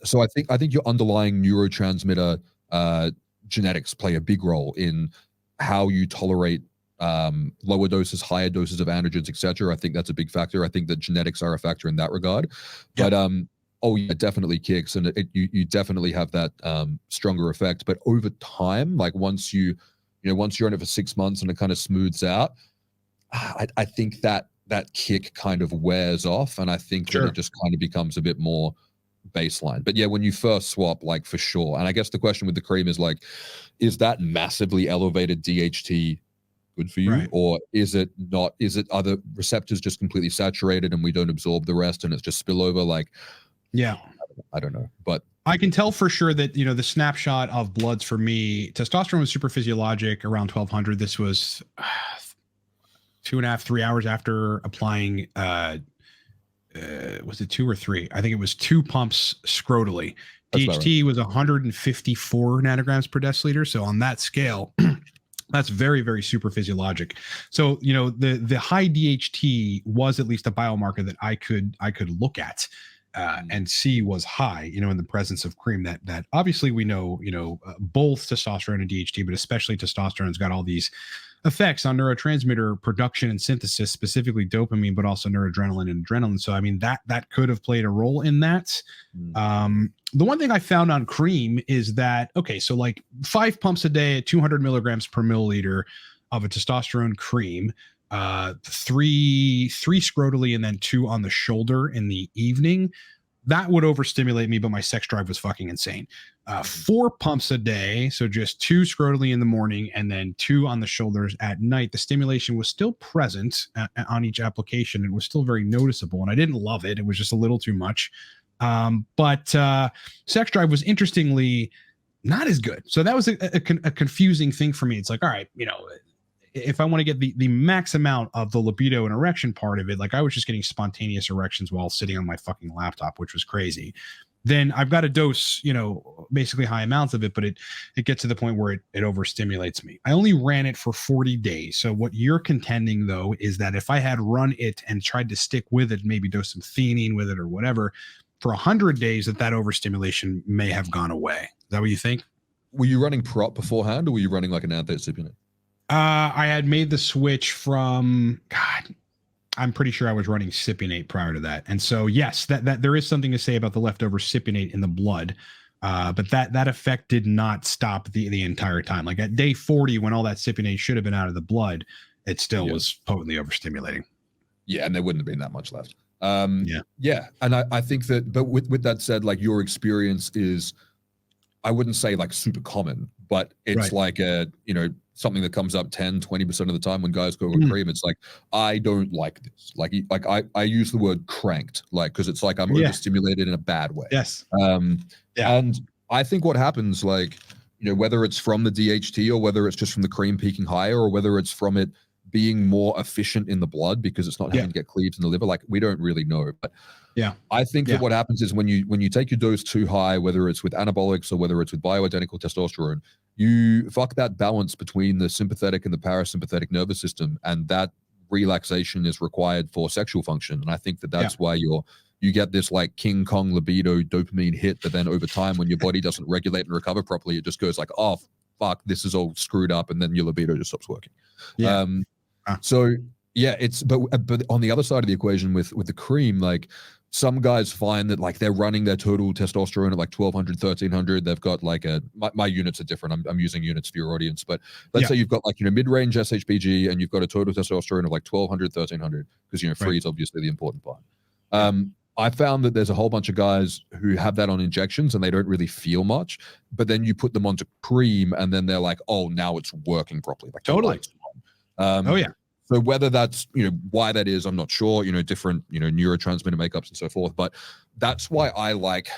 So I think your underlying neurotransmitter genetics play a big role in how you tolerate lower doses, higher doses of androgens, etc. I think that's a big factor. I think that genetics are a factor in that regard. But oh yeah, it definitely kicks, and you definitely have that stronger effect. But over time, like once you're on it for 6 months and it kind of smooths out, I think that kick kind of wears off, and I think that it just kind of becomes a bit more baseline. But yeah, when you first swap, like for sure. And I guess the question with the cream is like, is that massively elevated DHT good for you, or is it not? Are the receptors just completely saturated and we don't absorb the rest and it's just spillover? Like, I don't know, but I can tell for sure that, you know, the snapshot of bloods for me, testosterone was super physiologic around 1200. This was 2.5, 3 hours after applying, was it 2 or 3? I think it was 2 pumps scrotally. DHT was 154 nanograms per deciliter. So on that scale, that's very, very super physiologic. So, you know, the high DHT was at least a biomarker that I could look at and see was high, you know, in the presence of cream. That obviously we know, you know, both testosterone and DHT, but especially testosterone's got all these effects on neurotransmitter production and synthesis, specifically dopamine, but also noradrenaline and adrenaline. So, I mean, that could have played a role in that. The one thing I found on cream is that, okay, so like 5 pumps a day at 200 milligrams per milliliter of a testosterone cream, 3 scrotally and then 2 on the shoulder in the evening, that would overstimulate me, but my sex drive was fucking insane. 4 pumps a day, so just 2 scrotally in the morning and then 2 on the shoulders at night. The stimulation was still present on each application. It was still very noticeable, and I didn't love it. It was just a little too much. But sex drive was interestingly not as good. So that was a confusing thing for me. It's like, all right, you know, if I want to get the max amount of the libido and erection part of it, like I was just getting spontaneous erections while sitting on my fucking laptop, which was crazy. Then I've got to dose, you know, basically high amounts of it, but it gets to the point where it overstimulates me. I only ran it for 40 days. So what you're contending though is that if I had run it and tried to stick with it, maybe dose some theanine with it or whatever, for 100 days, that overstimulation may have gone away. Is that what you think? Were you running prop beforehand, or were you running like an Enanthate supplement? I had made the switch from, God, I'm pretty sure I was running cypionate prior to that. And so, yes, that there is something to say about the leftover cypionate in the blood. But that effect did not stop the entire time. Like at day 40, when all that cypionate should have been out of the blood, it still was potently overstimulating. Yeah, and there wouldn't have been that much left. Yeah. And I think that, but with that said, like your experience is, I wouldn't say like super common, but it's like a, you know, something that comes up 10-20% of the time when guys go with cream. It's like, I don't like this. Like I use the word cranked, like, because it's like I'm overstimulated in a bad way. Yes. And I think what happens, like, you know, whether it's from the DHT or whether it's just from the cream peaking higher or whether it's from it being more efficient in the blood because it's not having to get cleaved in the liver, like we don't really know. But I think that what happens is when you take your dose too high, whether it's with anabolics or whether it's with bioidentical testosterone, you fuck that balance between the sympathetic and the parasympathetic nervous system, and that relaxation is required for sexual function. And I think that that's why you get this like King Kong libido dopamine hit, but then over time when your body doesn't regulate and recover properly, it just goes like, oh fuck, this is all screwed up, and then your libido just stops working. So yeah, it's but on the other side of the equation with the cream, like some guys find that like they're running their total testosterone at like 1200, 1300. They've got like my units are different. I'm using units for your audience, but let's say you've got like, you know, mid-range SHBG and you've got a total testosterone of like 1200, 1300, because, you know, free is obviously the important part. I found that there's a whole bunch of guys who have that on injections and they don't really feel much, but then you put them onto cream and then they're like, oh, now it's working properly. Like totally. So whether that's, why that is, I'm not sure, different, neurotransmitter makeups and so forth. But that's why I like,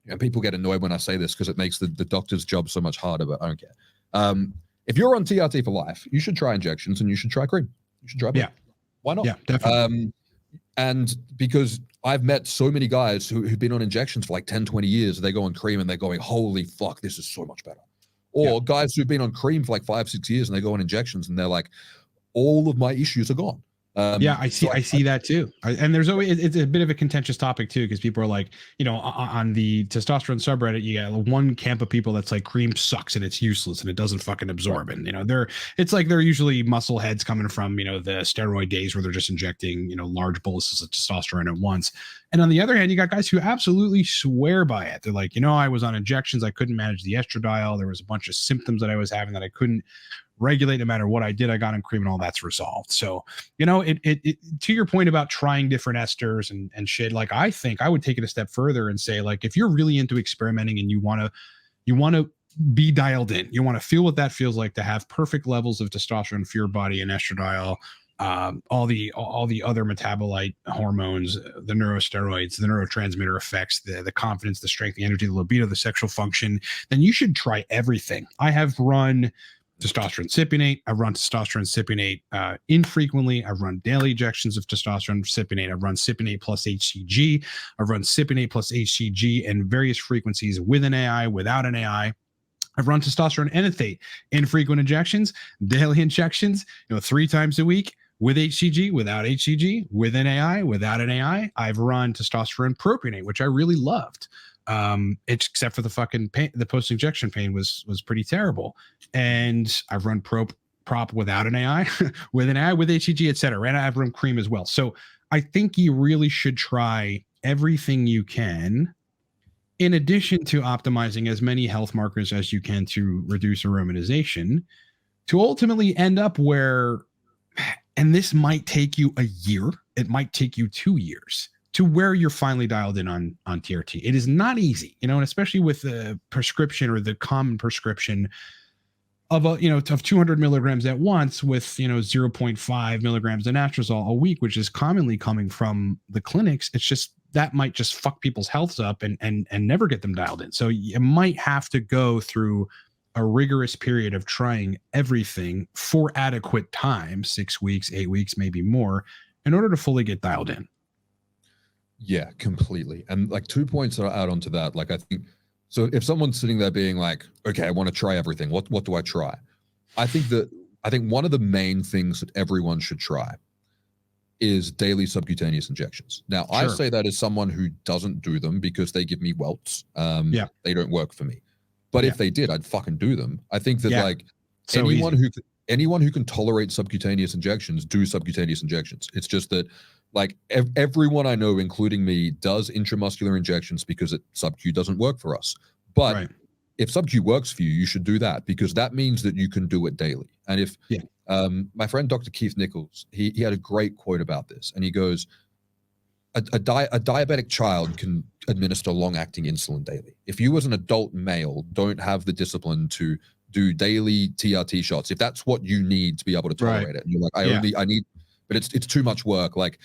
and people get annoyed when I say this because it makes the doctor's job so much harder, but I don't care. If you're on TRT for life, you should try injections and you should try cream. You should try both. Yeah. Why not? Yeah, definitely. And because I've met so many guys who've been on injections for like 10, 20 years, they go on cream and they're going, holy fuck, this is so much better. Or guys who've been on cream for like 5, 6 years and they go on injections and they're like, all of my issues are gone. I see that too. And there's always, it's a bit of a contentious topic too, because people are like, on the testosterone subreddit, you got one camp of people that's like, cream sucks and it's useless and it doesn't fucking absorb. Right. And they're usually muscle heads coming from the steroid days where they're just injecting large boluses of testosterone at once. And on the other hand, you got guys who absolutely swear by it. They're like, I was on injections, I couldn't manage the estradiol, there was a bunch of symptoms that I was having that I couldn't regulate no matter what I did. I got on cream and all that's resolved. So, it to your point about trying different esters and shit, like I think I would take it a step further and say, like, if you're really into experimenting and you want to be dialed in, you want to feel what that feels like to have perfect levels of testosterone for your body and estradiol, all the other metabolite hormones, the neurosteroids, the neurotransmitter effects, the confidence, the strength, the energy, the libido, the sexual function, then you should try everything. I have run testosterone cypionate. I've run testosterone cypionate infrequently. I've run daily injections of testosterone cypionate. I've run cypionate plus HCG. I've run cypionate plus HCG and various frequencies with an AI, without an AI. I've run testosterone enanthate, infrequent injections, daily injections, 3 times a week, with HCG, without HCG, with an AI, without an AI. I've run testosterone propionate, which I really loved. Except for the fucking pain, the post-injection pain was pretty terrible. And I've run prop without an AI, with an AI, with HCG, etc. And I've run cream as well. So I think you really should try everything you can, in addition to optimizing as many health markers as you can to reduce aromatization, to ultimately end up where, and this might take you a year, it might take you 2 years, to where you're finally dialed in on TRT. It is not easy, and especially with the prescription or the common prescription of of 200 milligrams at once with 0.5 milligrams of Anastrozole a week, which is commonly coming from the clinics. It's just that might just fuck people's healths up and never get them dialed in. So you might have to go through a rigorous period of trying everything for adequate time, 6 weeks, 8 weeks, maybe more, in order to fully get dialed in. Yeah, completely. And like 2 points that are add on to that. Like, I think, so if someone's sitting there being like, okay, I want to try everything, what do I try? I think one of the main things that everyone should try is daily subcutaneous injections. Now, sure. I say that as someone who doesn't do them because they give me welts. They don't work for me. But if they did, I'd fucking do them. I think that like so anyone who can tolerate subcutaneous injections, do subcutaneous injections. It's just that like everyone I know, including me, does intramuscular injections because sub-Q doesn't work for us. But if sub-Q works for you, you should do that because that means that you can do it daily. And if my friend Dr. Keith Nichols, he had a great quote about this, and he goes, a diabetic child can administer long-acting insulin daily. If you as an adult male don't have the discipline to do daily TRT shots, if that's what you need to be able to tolerate it, and you're like, I need, but it's too much work. Like,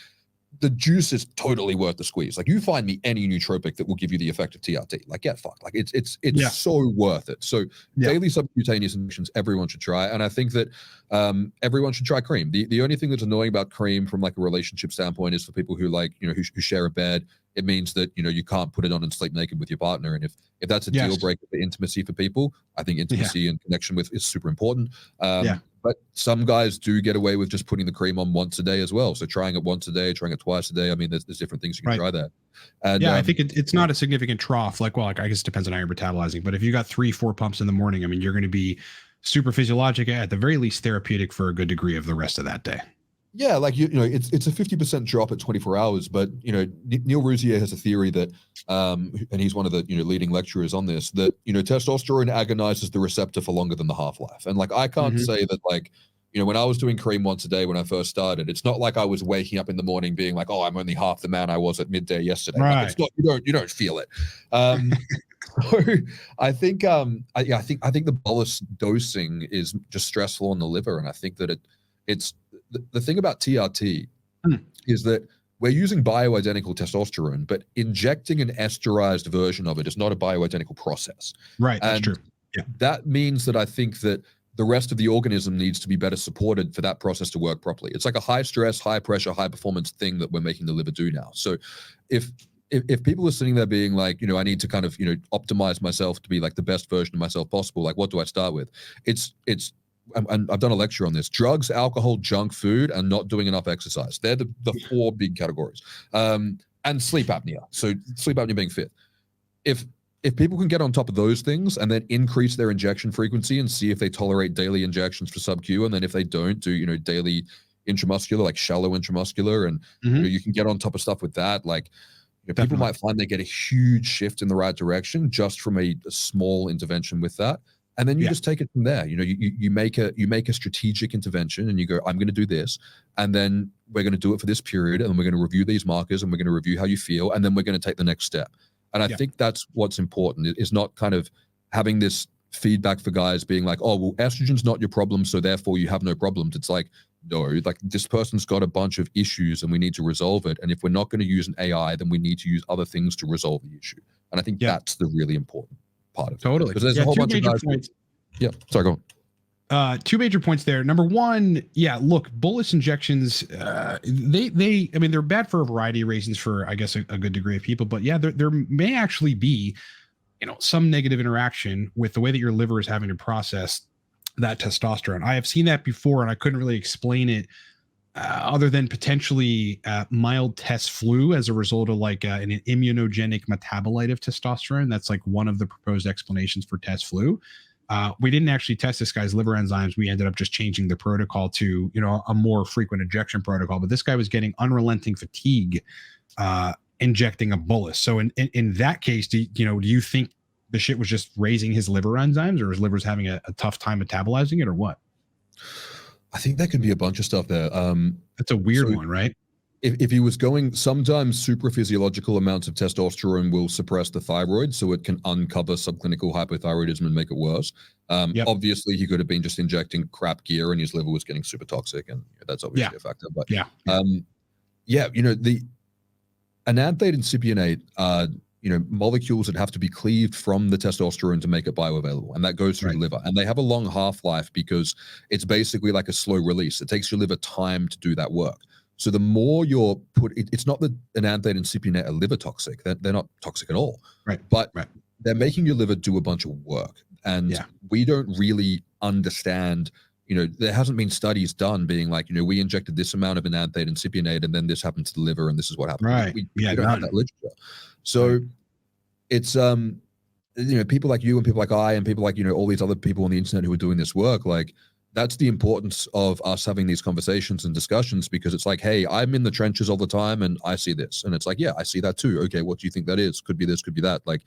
the juice is totally worth the squeeze. Like, you find me any nootropic that will give you the effect of TRT. Like, get fucked. Like, it's so worth it. So daily subcutaneous injections, everyone should try. And I think that everyone should try cream. The only thing that's annoying about cream from like a relationship standpoint is for people who like, who share a bed. It means that, you can't put it on and sleep naked with your partner. And if that's a deal breaker for intimacy for people, I think intimacy and connection with is super important. But some guys do get away with just putting the cream on once a day as well. So trying it once a day, trying it twice a day. I mean, there's different things you can try there. And I think it's not a significant trough. Like, well, I guess it depends on how you're metabolizing. But if you got 3-4 pumps in the morning, I mean, you're going to be super physiologic, at the very least therapeutic for a good degree of the rest of that day. Yeah, like it's a 50% drop at 24 hours. But Neil Rousier has a theory that, and he's one of the leading lecturers on this, that testosterone agonizes the receptor for longer than the half-life. And like, I can't say that like when I was doing cream once a day when I first started, it's not like I was waking up in the morning being like, oh, I'm only half the man I was at midday yesterday. Right. Like, it's not, you don't feel it. So I think I think the bolus dosing is just stressful on the liver, and I think that it's the thing about TRT is that we're using bioidentical testosterone, but injecting an esterized version of it is not a bioidentical process. Right, that's true. Yeah. That means that I think that the rest of the organism needs to be better supported for that process to work properly. It's like a high stress, high pressure, high performance thing that we're making the liver do now. So if people are sitting there being like, I need to kind of, optimize myself to be like the best version of myself possible, like what do I start with? And I've done a lecture on this: drugs, alcohol, junk food, and not doing enough exercise. They're the 4 big categories. And sleep apnea. So sleep apnea being fifth. If people can get on top of those things and then increase their injection frequency and see if they tolerate daily injections for sub-Q, and then if they don't, do daily intramuscular, like shallow intramuscular, and you can get on top of stuff with that, like people might find they get a huge shift in the right direction just from a small intervention with that. And then you just take it from there. You make a strategic intervention, and you go, I'm going to do this, and then we're going to do it for this period, and we're going to review these markers, and we're going to review how you feel, and then we're going to take the next step. And I think that's what's important, is not kind of having this feedback for guys being like, oh, well, estrogen's not your problem, so therefore you have no problems. It's like, no, like this person's got a bunch of issues and we need to resolve it. And if we're not going to use an AI, then we need to use other things to resolve the issue. And I think that's the really important part of it. Totally. Because there's a whole bunch of guys. Yeah, sorry, go on. 2 major points there. Number one, look, bolus injections, they're bad for a variety of reasons for, I guess, a good degree of people. But there may actually be, some negative interaction with the way that your liver is having to process that testosterone. I have seen that before, and I couldn't really explain it other than potentially mild test flu as a result of like an immunogenic metabolite of testosterone. That's like one of the proposed explanations for test flu. We didn't actually test this guy's liver enzymes. We ended up just changing the protocol to, a more frequent injection protocol. But this guy was getting unrelenting fatigue injecting a bolus. So in that case, do you think the shit was just raising his liver enzymes, or his liver's having a tough time metabolizing it, or what? I think there could be a bunch of stuff there. That's a weird one, right? If he was going, sometimes supraphysiological amounts of testosterone will suppress the thyroid, so it can uncover subclinical hypothyroidism and make it worse. Obviously, he could have been just injecting crap gear, and his liver was getting super toxic, and that's obviously a factor. But the enanthate and cypionate are molecules that have to be cleaved from the testosterone to make it bioavailable, and that goes through the liver. And they have a long half-life because it's basically like a slow release. It takes your liver time to do that work. So the more you're it's not that enanthate and cypionate are liver toxic. They're not toxic at all. But they're making your liver do a bunch of work. And we don't really understand, there hasn't been studies done being like, we injected this amount of enanthate and cypionate, and then this happened to the liver, and this is what happened. We don't have that literature. So it's, people like you and people like I and people like, all these other people on the internet who are doing this work, like, that's the importance of us having these conversations and discussions, because it's like, hey, I'm in the trenches all the time and I see this. And it's like, yeah, I see that too. Okay, what do you think that is? Could be this, could be that. Like,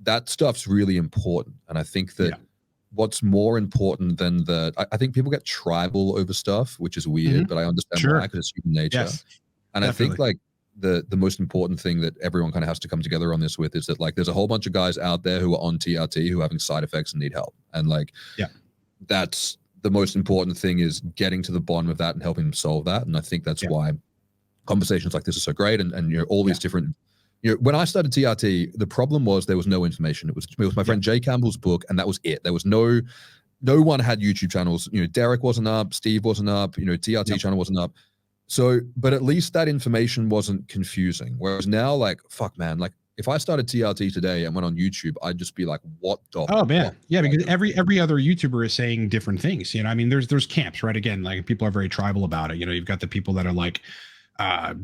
that stuff's really important. And I think that what's more important than I think people get tribal over stuff, which is weird, but I understand why, because it's human nature. And definitely. I think like the most important thing that everyone kind of has to come together on this with is that, like, there's a whole bunch of guys out there who are on TRT who are having side effects and need help. And like, that's the most important thing, is getting to the bottom of that and helping them solve that. And I think that's why conversations like this are so great. And all these different, when I started TRT, the problem was there was no information. It was my friend Jay Campbell's book, and that was it. There was no one had YouTube channels. Derek wasn't up, Steve wasn't up, TRT channel wasn't up. So, but at least that information wasn't confusing. Whereas now, like, fuck, man, like, if I started TRT today and went on YouTube, I'd just be like, what the fuck? Yeah, because every other YouTuber is saying different things. I mean, there's camps, right? Again, like, people are very tribal about it. You've got the people that are like,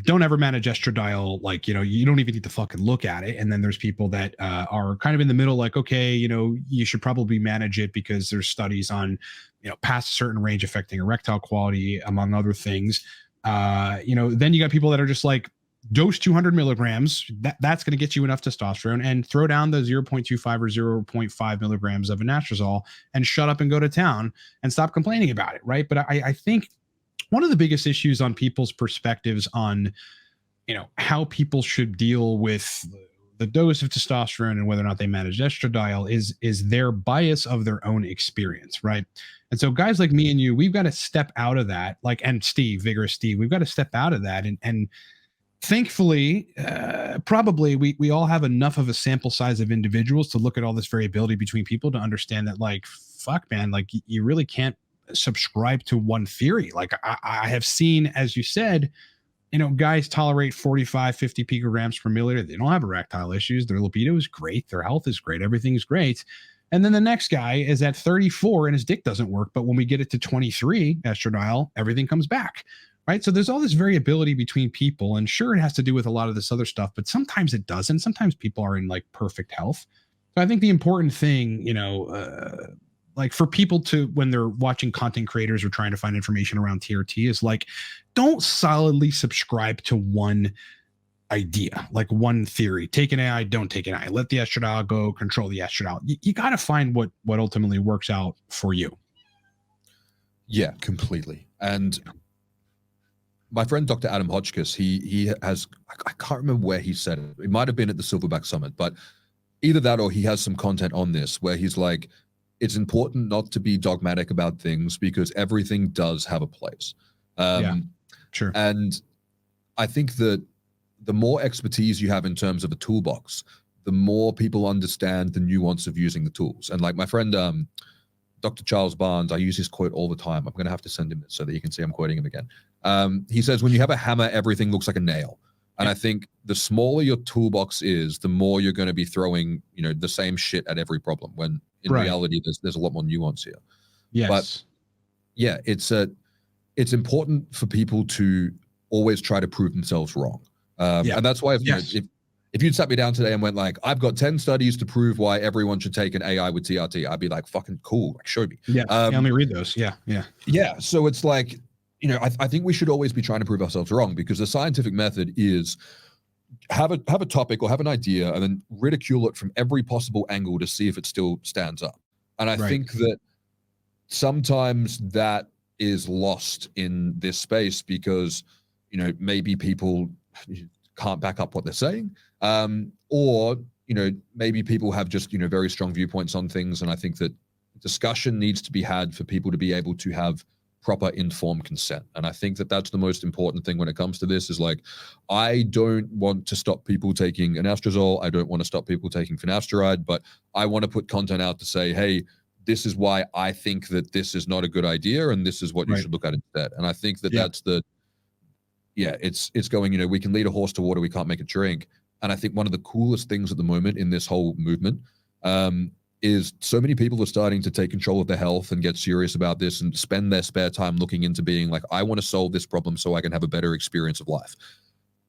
don't ever manage estradiol, like, you don't even need to fucking look at it. And then there's people that are kind of in the middle, like, okay, you should probably manage it because there's studies on, past a certain range affecting erectile quality, among other things. Then you got people that are just like, dose 200 milligrams, that's going to get you enough testosterone, and throw down the 0.25 or 0.5 milligrams of anastrozole and shut up and go to town and stop complaining about it, right? But I think one of the biggest issues on people's perspectives on, how people should deal with the dose of testosterone and whether or not they manage estradiol is their bias of their own experience, right? And so guys like me and you, we've got to step out of that, like, and Steve, Vigorous Steve, we've got to step out of that and thankfully, probably we all have enough of a sample size of individuals to look at all this variability between people to understand that, like, fuck, man, like, you really can't subscribe to one theory. Like, I have seen, as you said, guys tolerate 45, 50 picograms per milliliter. They don't have erectile issues. Their libido is great. Their health is great. Everything's great. And then the next guy is at 34 and his dick doesn't work. But when we get it to 23 estradiol, everything comes back. Right. So there's all this variability between people. And sure, it has to do with a lot of this other stuff, but sometimes it doesn't. Sometimes people are in like perfect health. So I think the important thing, like for people to, when they're watching content creators or trying to find information around TRT, is like, don't solidly subscribe to one idea, like one theory. Take an AI, don't take an AI. Let the estradiol go, control the estradiol. You got to find what ultimately works out for you. Yeah, completely. And my friend Dr. Adam Hotchkiss, he has, I can't remember where he said it. It might have been at the Silverback Summit, but either that or he has some content on this where he's like, it's important not to be dogmatic about things because everything does have a place. Yeah, sure. And I think that the more expertise you have in terms of a toolbox, the more people understand the nuance of using the tools. And like my friend, Dr. Charles Barnes, I use his quote all the time. I'm going to have to send him this so that you can see I'm quoting him again. He says, when you have a hammer, everything looks like a nail. And I think the smaller your toolbox is, the more you're going to be throwing, the same shit at every problem, when in reality, there's a lot more nuance here. Yes. But yeah, it's important for people to always try to prove themselves wrong. And that's why if you'd sat me down today and went like, I've got 10 studies to prove why everyone should take an AI with TRT, I'd be like, fucking cool. Like, show me. Yeah. Let me read those. Yeah. So it's like, I think we should always be trying to prove ourselves wrong, because the scientific method is have a topic or have an idea and then ridicule it from every possible angle to see if it still stands up. And I think that sometimes that is lost in this space because, maybe people can't back up what they're saying. Or, maybe people have just, very strong viewpoints on things. And I think that discussion needs to be had for people to be able to have proper informed consent. And I think that that's the most important thing when it comes to this, is like, I don't want to stop people taking anastrozole. I don't want to stop people taking finasteride, but I want to put content out to say, hey, this is why I think that this is not a good idea. And this is what you should look at instead. And I think that that's it's going, we can lead a horse to water, we can't make it drink. And I think one of the coolest things at the moment in this whole movement is so many people are starting to take control of their health and get serious about this and spend their spare time looking into being like, I want to solve this problem so I can have a better experience of life.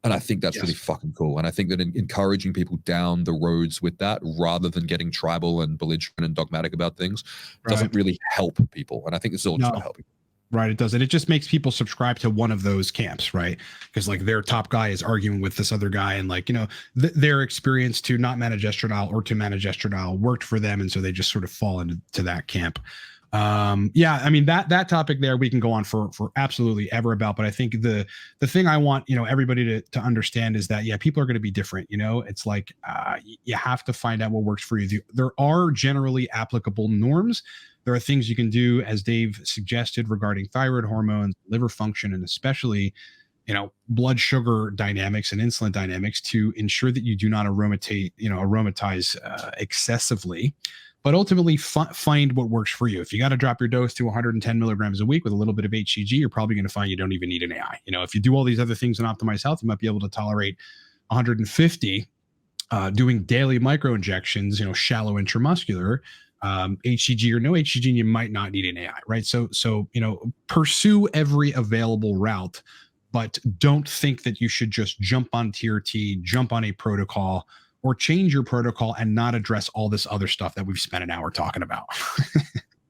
And I think that's really fucking cool. And I think that encouraging people down the roads with that, rather than getting tribal and belligerent and dogmatic about things, doesn't really help people. And I think this is all just about helping. Right, it does. And it just makes people subscribe to one of those camps, right? Because like their top guy is arguing with this other guy, and like, their experience to not manage estradiol or to manage estradiol worked for them, and so they just sort of fall into that camp. I mean, that topic there we can go on for absolutely ever about, but I think the thing I want everybody to understand is that people are going to be different. It's like you have to find out what works for you. There are generally applicable norms. There are things you can do, as Dave suggested, regarding thyroid hormones, liver function, and especially, blood sugar dynamics and insulin dynamics, to ensure that you do not aromatize excessively. But ultimately, find what works for you. If you got to drop your dose to 110 milligrams a week with a little bit of HCG, you're probably going to find you don't even need an AI. If you do all these other things in Optimize Health, you might be able to tolerate 150. Doing daily micro injections, shallow intramuscular. HCG or no HCG, you might not need an AI, right? So pursue every available route, but don't think that you should just jump on TRT, jump on a protocol, or change your protocol and not address all this other stuff that we've spent an hour talking about.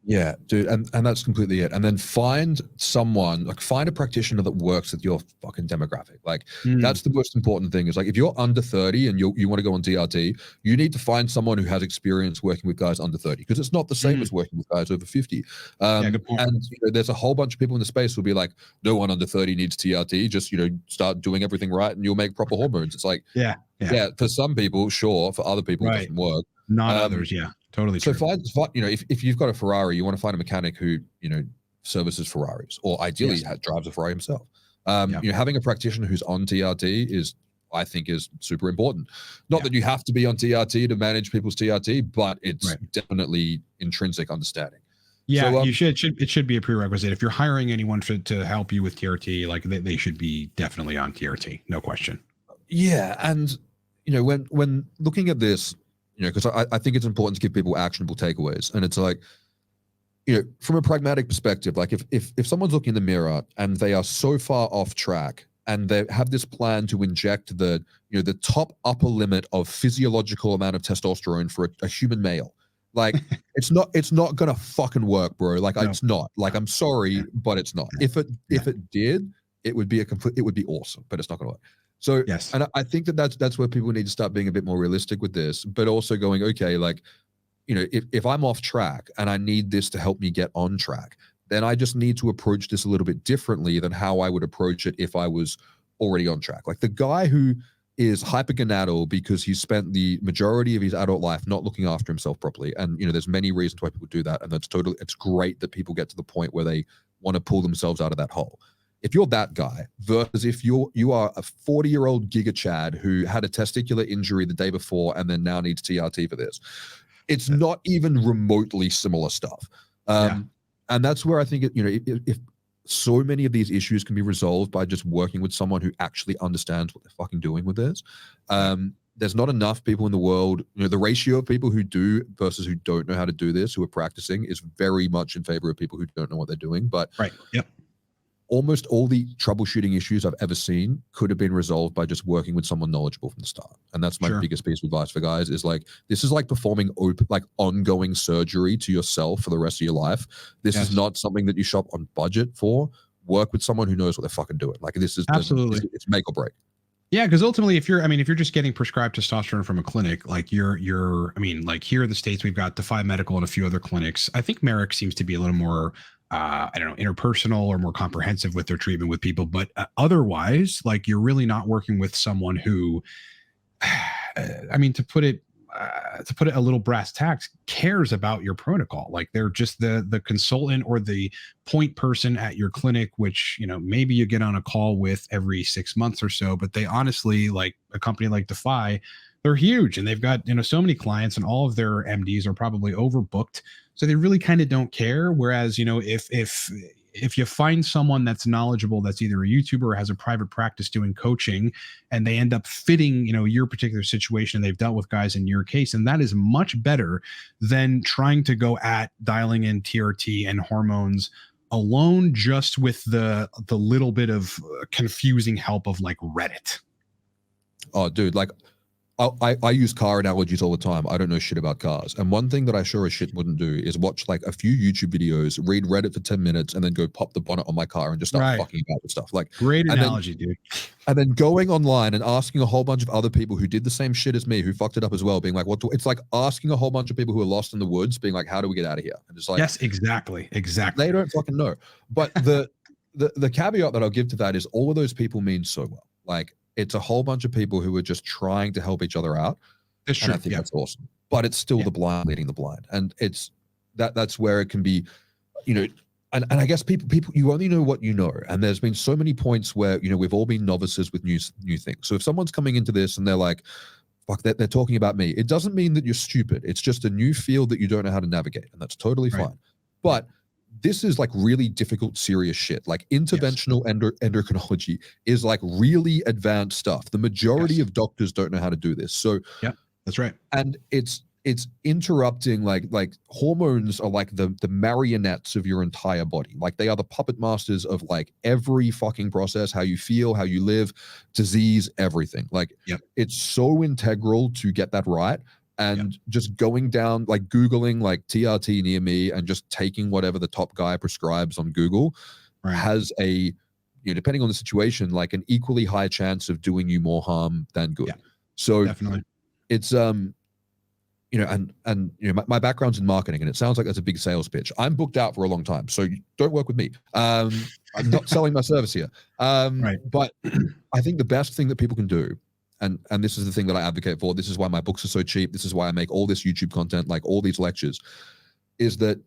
Yeah, dude, and that's completely it. And then find someone, like find a practitioner that works with your fucking demographic. Like that's the most important thing. Is like if you're under 30 and you want to go on TRT, you need to find someone who has experience working with guys under 30 because it's not the same as working with guys over 50. Yeah, good point. And there's a whole bunch of people in the space who'll be like, no one under 30 needs TRT. Just start doing everything right, and you'll make proper hormones. It's like, yeah, for some people, sure. For other people, it doesn't work. Not others. Yeah, totally So true. if you've got a Ferrari, you want to find a mechanic who services Ferraris, or ideally drives a Ferrari himself. Having a practitioner who's on TRT I think is super important. Not that you have to be on TRT to manage people's TRT, but it's definitely intrinsic understanding. Yeah, so, it should be a prerequisite. If you're hiring anyone to help you with TRT, like they should be definitely on TRT, no question. Yeah, and when looking at this, because I think it's important to give people actionable takeaways, and it's like, from a pragmatic perspective, like if someone's looking in the mirror and they are so far off track and they have this plan to inject the top upper limit of physiological amount of testosterone for a human male, like it's not gonna fucking work, bro. Like it's not. Like I'm sorry, but it's not. If it did, it would be awesome, but it's not gonna work. So and I think that's where people need to start being a bit more realistic with this, but also going, okay, like, if I'm off track and I need this to help me get on track, then I just need to approach this a little bit differently than how I would approach it if I was already on track. Like the guy who is hypergonadal because he spent the majority of his adult life not looking after himself properly. And, there's many reasons why people do that. And it's great that people get to the point where they want to pull themselves out of that hole. If you're that guy versus if you are a 40-year-old Giga Chad who had a testicular injury the day before and then now needs TRT for this, it's not even remotely similar stuff. And that's where I think if so many of these issues can be resolved by just working with someone who actually understands what they're fucking doing with this. There's not enough people in the world. The ratio of people who do versus who don't know how to do this, who are practicing, is very much in favor of people who don't know what they're doing. But almost all the troubleshooting issues I've ever seen could have been resolved by just working with someone knowledgeable from the start. And that's my biggest piece of advice for guys is like, this is like performing ongoing surgery to yourself for the rest of your life. This is not something that you shop on budget for. Work with someone who knows what they're fucking doing. Like this is absolutely, it's make or break. Yeah, because ultimately, if you're just getting prescribed testosterone from a clinic, like here in the States, we've got Defy Medical and a few other clinics. I think Merrick seems to be a little more, interpersonal or more comprehensive with their treatment with people. But otherwise, like you're really not working with someone who, to put it a little brass tacks, cares about your protocol. Like they're just the consultant or the point person at your clinic, which, maybe you get on a call with every 6 months or so, but they honestly, like a company like Defy, they're huge and they've got, so many clients and all of their MDs are probably overbooked. So they really kind of don't care. Whereas, if you find someone that's knowledgeable, that's either a YouTuber or has a private practice doing coaching, and they end up fitting, your particular situation, they've dealt with guys in your case, and that is much better than trying to go at dialing in TRT and hormones alone, just with the little bit of confusing help of like Reddit. Oh, dude, like I use car analogies all the time. I don't know shit about cars. And one thing that I sure as shit wouldn't do is watch like a few YouTube videos, read Reddit for 10 minutes, and then go pop the bonnet on my car and just start fucking about with stuff. Like great analogy, dude. And then going online and asking a whole bunch of other people who did the same shit as me, who fucked it up as well, being like, it's like asking a whole bunch of people who are lost in the woods, being like, how do we get out of here? And it's like, yes, exactly. They don't fucking know. But the caveat that I'll give to that is all of those people mean so well. Like, it's a whole bunch of people who are just trying to help each other out. That's true. I think that's awesome. But it's still the blind leading the blind. And it's that's where it can be, and I guess people, you only know what you know. And there's been so many points where, we've all been novices with new things. So if someone's coming into this and they're like, fuck, they're talking about me, it doesn't mean that you're stupid. It's just a new field that you don't know how to navigate. And that's totally fine. But this is like really difficult, serious shit. Like interventional endocrinology is like really advanced stuff. The majority of doctors don't know how to do this. So yeah, that's right. And it's interrupting like hormones are like the marionettes of your entire body. Like they are the puppet masters of like every fucking process, how you feel, how you live, disease, everything. Like it's so integral to get that right. and just going down, like Googling like TRT near me and just taking whatever the top guy prescribes on Google has a, you know, depending on the situation, like an equally high chance of doing you more harm than good. So definitely, it's you know, and you know, my background's in marketing, and it sounds like that's a big sales pitch. I'm booked out for a long time, so don't work with me. I'm not selling my service here. But I think the best thing that people can do, and this is the thing that I advocate for, this is why my books are so cheap, this is why I make all this YouTube content, like all these lectures, is that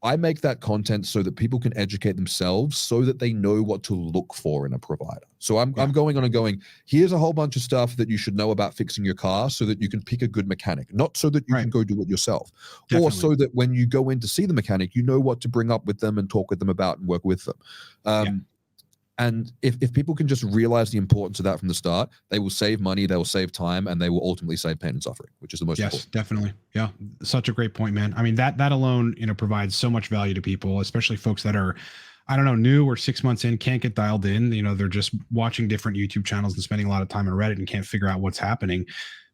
I make that content so that people can educate themselves so that they know what to look for in a provider. So I'm going on and going, here's a whole bunch of stuff that you should know about fixing your car so that you can pick a good mechanic, not so that you can go do it yourself, or so that when you go in to see the mechanic, you know what to bring up with them and talk with them about and work with them. And if people can just realize the importance of that from the start, they will save money, they will save time, and they will ultimately save pain and suffering, which is the most important. Definitely. Yeah. Such a great point, man. I mean, that alone, you know, provides so much value to people, especially folks that are, I don't know, new or 6 months in, can't get dialed in. You know, they're just watching different YouTube channels and spending a lot of time on Reddit and can't figure out what's happening.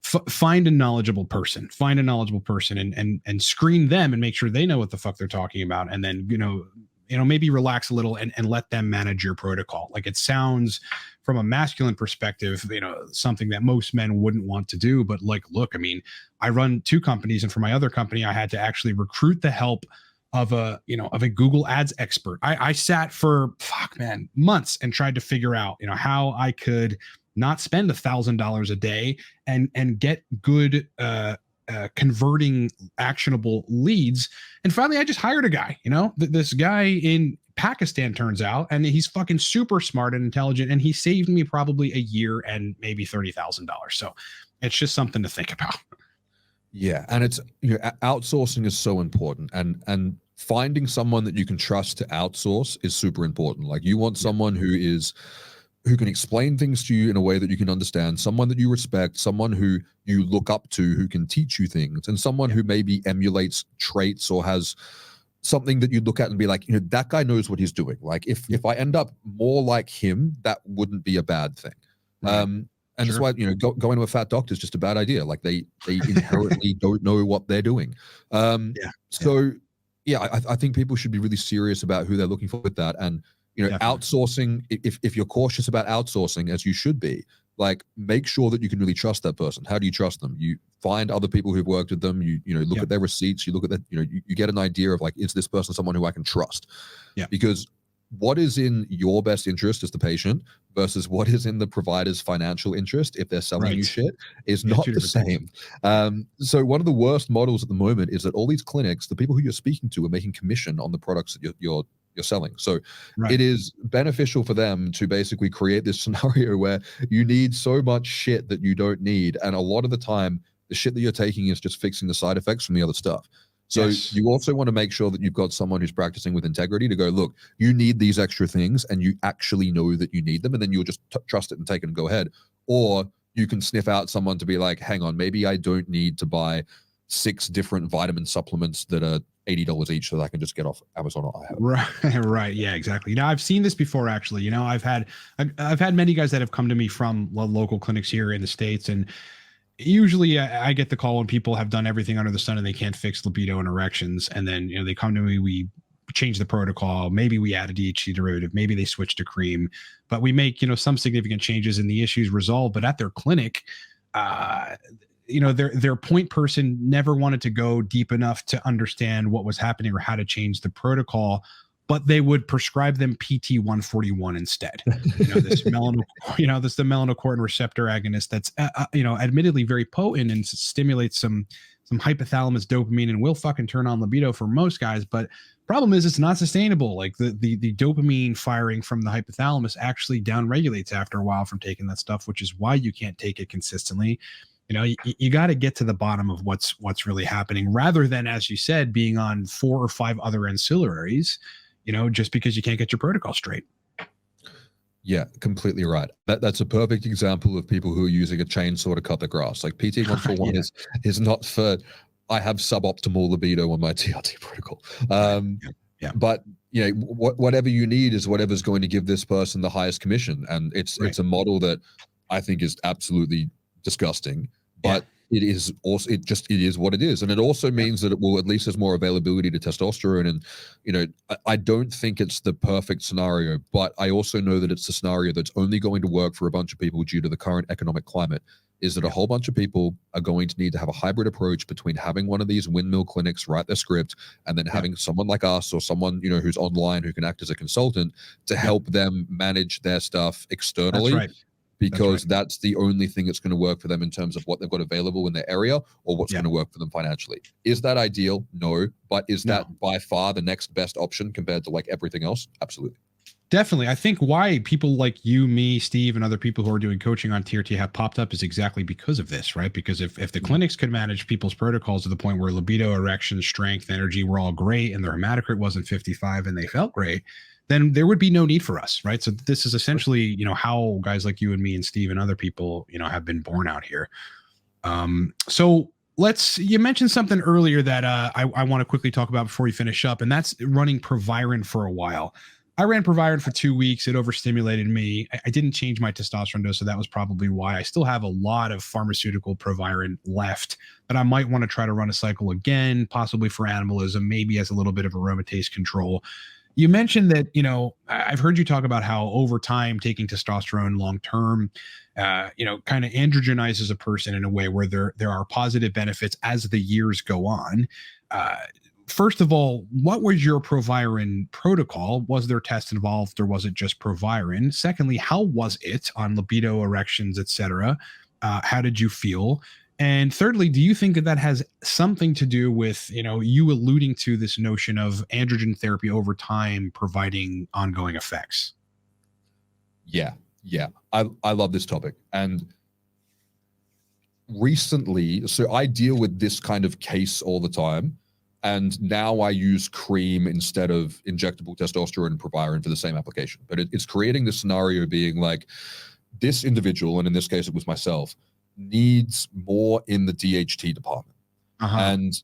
Find a knowledgeable person, and screen them and make sure they know what the fuck they're talking about. And then, you know, maybe relax a little and let them manage your protocol. Like, it sounds from a masculine perspective, you know, something that most men wouldn't want to do. But like, look, I mean, I run 2 companies, and for my other company, I had to actually recruit the help of a Google Ads expert. I sat for months and tried to figure out, you know, how I could not spend $1,000 a day and get good, converting actionable leads. And finally, I just hired a guy, you know, this guy in Pakistan, turns out, and he's fucking super smart and intelligent, and he saved me probably a year and maybe $30,000. So it's just something to think about. Yeah, and it's, you know, outsourcing is so important, and finding someone that you can trust to outsource is super important. Like, you want someone who can explain things to you in a way that you can understand, someone that you respect, someone who you look up to, who can teach you things, and someone who maybe emulates traits or has something that you look at and be like, you know, that guy knows what he's doing. Like, if I end up more like him, that wouldn't be a bad thing. And that's why, you know, going to a fat doctor is just a bad idea. Like, they inherently don't know what they're doing. So I think people should be really serious about who they're looking for with that. And, you know, outsourcing, if you're cautious about outsourcing, as you should be, like, make sure that you can really trust that person. How do you trust them? You find other people who've worked with them. You know, look at their receipts. You look at that. You know, you get an idea of, like, is this person someone who I can trust? Because what is in your best interest as the patient versus what is in the provider's financial interest, if they're selling you shit, is not the same. So one of the worst models at the moment is that all these clinics, the people who you're speaking to, are making commission on the products that you're selling. So it is beneficial for them to basically create this scenario where you need so much shit that you don't need, and a lot of the time the shit that you're taking is just fixing the side effects from the other stuff. So you also want to make sure that you've got someone who's practicing with integrity to go, look, you need these extra things, and you actually know that you need them, and then you'll just trust it and take it and go ahead. Or you can sniff out someone to be like, hang on, maybe I don't need to buy 6 different vitamin supplements that are $80 each that I can just get off Amazon or iHealth. Right. Yeah, exactly. Now, I've seen this before, actually. You know, I've had many guys that have come to me from local clinics here in the States, and usually I get the call when people have done everything under the sun and they can't fix libido and erections. And then, you know, they come to me, we change the protocol. Maybe we add a DHT derivative. Maybe they switch to cream, but we make, you know, some significant changes and the issues resolved. But at their clinic, you know, their point person never wanted to go deep enough to understand what was happening or how to change the protocol, but they would prescribe them PT 141 instead. You know, this the melanocortin receptor agonist that's, you know, admittedly very potent and stimulates some hypothalamus dopamine and will fucking turn on libido for most guys. But problem is, it's not sustainable. Like, the dopamine firing from the hypothalamus actually downregulates after a while from taking that stuff, which is why you can't take it consistently. You know, you got to get to the bottom of what's really happening, rather than, as you said, being on 4 or 5 other ancillaries, you know, just because you can't get your protocol straight. Yeah, completely right. That's a perfect example of people who are using a chainsaw to cut the grass. Like, PT 141 is not for, I have suboptimal libido on my TRT protocol. But, you know, whatever you need is whatever's going to give this person the highest commission. And it's a model that I think is absolutely disgusting. But it is also, it is what it is. And it also means that it will, at least there's more availability to testosterone. And, you know, I don't think it's the perfect scenario, but I also know that it's a scenario that's only going to work for a bunch of people due to the current economic climate, is that a whole bunch of people are going to need to have a hybrid approach between having one of these windmill clinics write their script and then having someone like us or someone, you know, who's online who can act as a consultant to help them manage their stuff externally. That's right. Because that's the only thing that's going to work for them in terms of what they've got available in their area or what's going to work for them financially. Is that ideal? No. But is that by far the next best option compared to like everything else? Absolutely. Definitely. I think why people like you, me, Steve, and other people who are doing coaching on TRT have popped up is exactly because of this, right? Because if the clinics could manage people's protocols to the point where libido, erection, strength, energy were all great and their hematocrit wasn't 55 and they felt great, then there would be no need for us, right? So this is essentially, you know, how guys like you and me and Steve and other people, you know, have been born out here. So you mentioned something earlier that I want to quickly talk about before we finish up, and that's running Proviron for a while. I ran Proviron for 2 weeks. It overstimulated me. I didn't change my testosterone dose, so that was probably why. I still have a lot of pharmaceutical Proviron left, but I might want to try to run a cycle again, possibly for animalism, maybe as a little bit of aromatase control. You mentioned that, you know, I've heard you talk about how over time taking testosterone long term, you know, kind of androgenizes a person in a way where there are positive benefits as the years go on. First of all, what was your Proviron protocol? Was there test involved or was it just Proviron? Secondly, how was it on libido, erections, etc.? How did you feel? And thirdly, do you think that that has something to do with, you know, you alluding to this notion of androgen therapy over time providing ongoing effects? Yeah. I love this topic. And recently, so I deal with this kind of case all the time. And now I use cream instead of injectable testosterone and Proviron for the same application. But it's creating this scenario being like, this individual, and in this case it was myself, needs more in the DHT department. And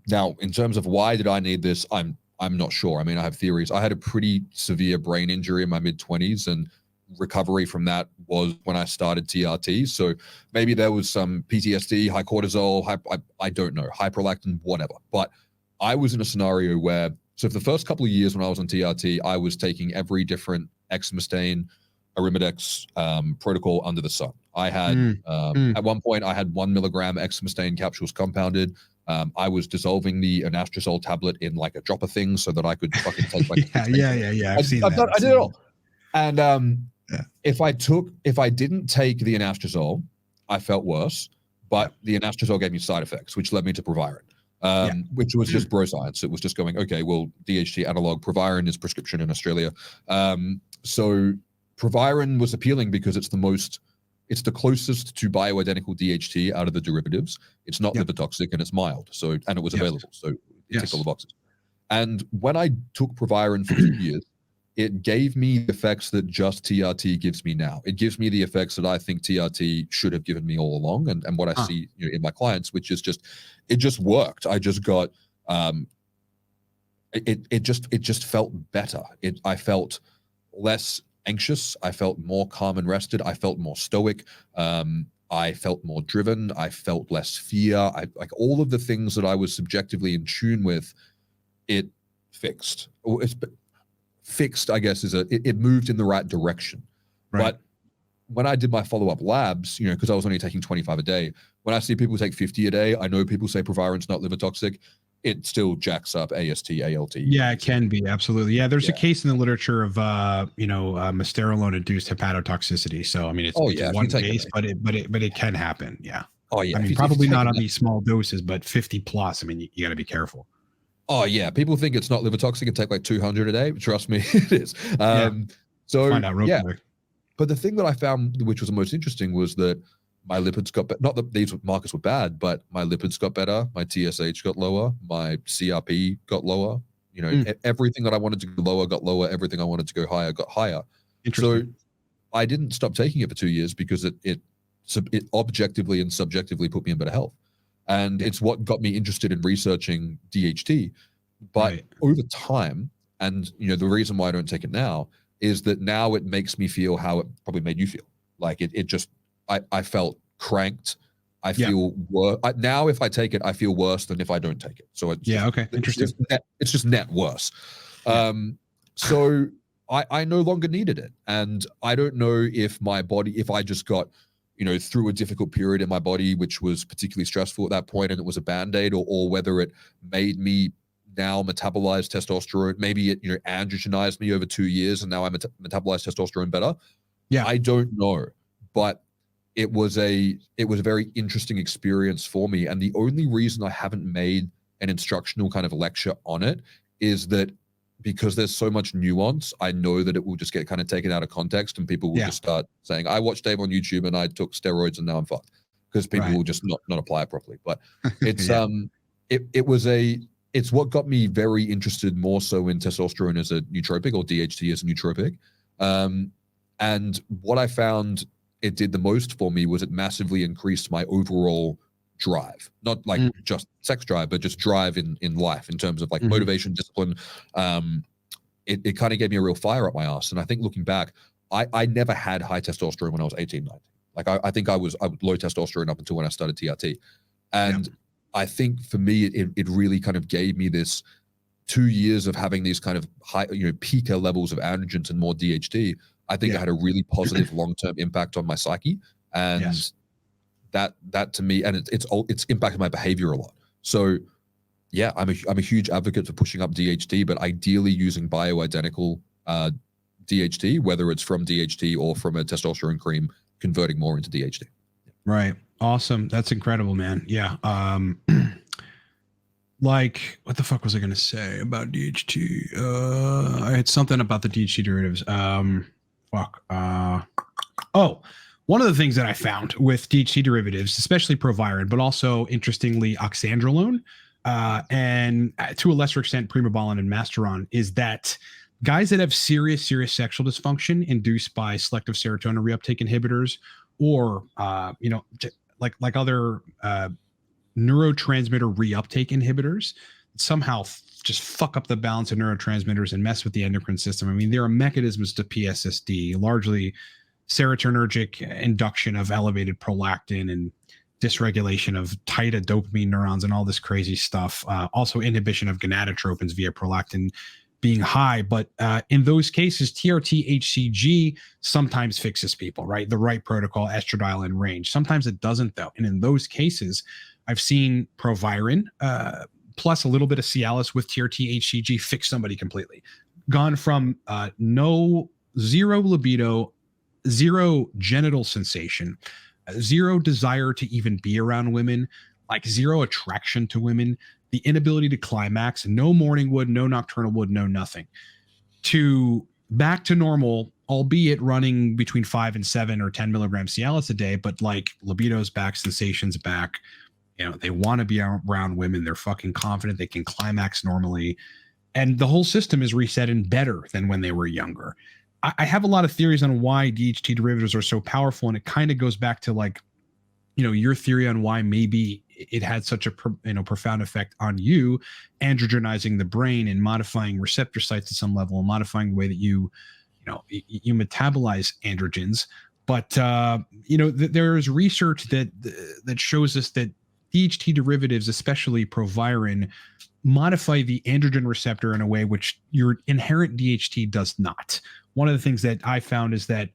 now, in terms of why did I need this, I'm not sure. I mean, I have theories. I had a pretty severe brain injury in my mid-20s, and recovery from that was when I started TRT. So maybe there was some PTSD, high cortisol, I don't know, hyperlactin, whatever. But I was in a scenario where, so for the first couple of years when I was on TRT, I was taking every different exemestane, arimidex protocol under the sun. I had, at one point, I had 1 milligram exemestane capsules compounded. I was dissolving the anastrozole tablet in like a dropper thing so that I could fucking take like yeah. I've seen that. I did it all. And if I didn't take the anastrozole, I felt worse, but the anastrozole gave me side effects, which led me to Proviron, which was just bro science. It was just going, okay, well, DHT analog, Proviron is prescription in Australia. So Proviron was appealing because it's the closest to bioidentical DHT out of the derivatives. It's not liver toxic and it's mild. So, and it was available. So it ticked all the boxes. And when I took Proviron for 2 years, it gave me the effects that just TRT gives me now. It gives me the effects that I think TRT should have given me all along, and what I see, you know, in my clients, which is just, it just worked. I just got, it just felt better. I felt less anxious. I felt more calm and rested. I felt more stoic. I felt more driven. I felt less fear. Like all of the things that I was subjectively in tune with, it fixed. Fixed, I guess, it moved in the right direction. But when I did my follow-up labs, you know, because I was only taking 25 a day, when I see people take 50 a day, I know people say Proviron's not liver toxic. It still jacks up AST, ALT. Yeah, it can be, absolutely. Yeah, there's a case in the literature of mysterolone-induced hepatotoxicity. So I mean, it's one case, but it can happen. Yeah. Oh yeah. I mean, probably not on these small doses, but 50 plus. I mean, you got to be careful. Oh yeah, people think it's not liver toxic and take like 200 a day. Trust me, it is. So find out real quick. But the thing that I found, which was the most interesting, was that my lipids got better. Not that these markers were bad, but my lipids got better. My TSH got lower. My CRP got lower. You know, everything that I wanted to go lower got lower. Everything I wanted to go higher got higher. So I didn't stop taking it for 2 years because it objectively and subjectively put me in better health. And it's what got me interested in researching DHT. But over time, and you know, the reason why I don't take it now is that now it makes me feel how it probably made you feel. Like it just, I felt cranked. I feel now if I take it, I feel worse than if I don't take it. So it's interesting. It's just net worse. So I no longer needed it, and I don't know if my body, if I just got, you know, through a difficult period in my body, which was particularly stressful at that point, and it was a band-aid, or whether it made me now metabolize testosterone. Maybe it, you know, androgenized me over 2 years, and now I metabolize testosterone better. Yeah, I don't know, but it was a very interesting experience for me. And the only reason I haven't made an instructional kind of lecture on it is that because there's so much nuance, I know that it will just get kind of taken out of context, and people will just start saying, I watched Dave on YouTube and I took steroids and now I'm fucked, because people will just not apply it properly. But it's it's what got me very interested more so in testosterone as a nootropic, or DHT as a nootropic. And what I found it did the most for me was it massively increased my overall drive, not like just sex drive, but just drive in life, in terms of like motivation, discipline. It kind of gave me a real fire up my ass. And I think looking back, I never had high testosterone when I was 18, 19. Like I think I was low testosterone up until when I started TRT. And I think for me, it really kind of gave me this 2 years of having these kind of high, you know, peaker levels of androgens and more DHT. I think it had a really positive long-term impact on my psyche, and that to me, and it's impacted my behavior a lot. So yeah, I'm a huge advocate for pushing up DHT, but ideally using bioidentical DHT, whether it's from DHT or from a testosterone cream, converting more into DHT. Right. Awesome. That's incredible, man. Yeah. Like, what the fuck was I going to say about DHT? I had something about the DHT derivatives. One of the things that I found with DHT derivatives, especially Proviron, but also interestingly oxandrolone, and to a lesser extent primobolan and masteron, is that guys that have serious sexual dysfunction induced by selective serotonin reuptake inhibitors, or you know, like other neurotransmitter reuptake inhibitors, somehow just fuck up the balance of neurotransmitters and mess with the endocrine system. I mean, there are mechanisms to PSSD, largely serotonergic induction of elevated prolactin and dysregulation of tight dopamine neurons and all this crazy stuff. Also inhibition of gonadotropins via prolactin being high. But in those cases, TRT HCG sometimes fixes people, right? The right protocol, estradiol in range. Sometimes it doesn't, though. And in those cases, I've seen Proviron plus a little bit of Cialis with TRT HCG fix somebody completely. Gone from zero libido, zero genital sensation, zero desire to even be around women, like zero attraction to women, the inability to climax, no morning wood, no nocturnal wood, no nothing, to back to normal, albeit running between 5 and 7 or 10 milligrams Cialis a day, but like libido's back, sensation's back. You know, they want to be around women. They're fucking confident they can climax normally. And the whole system is reset and better than when they were younger. I have a lot of theories on why DHT derivatives are so powerful. And it kind of goes back to, like, you know, your theory on why maybe it had such a profound effect on you, androgenizing the brain and modifying receptor sites at some level, and modifying the way that you metabolize androgens. But there is research that shows us that DHT derivatives, especially Proviron, modify the androgen receptor in a way which your inherent DHT does not. One of the things that I found is that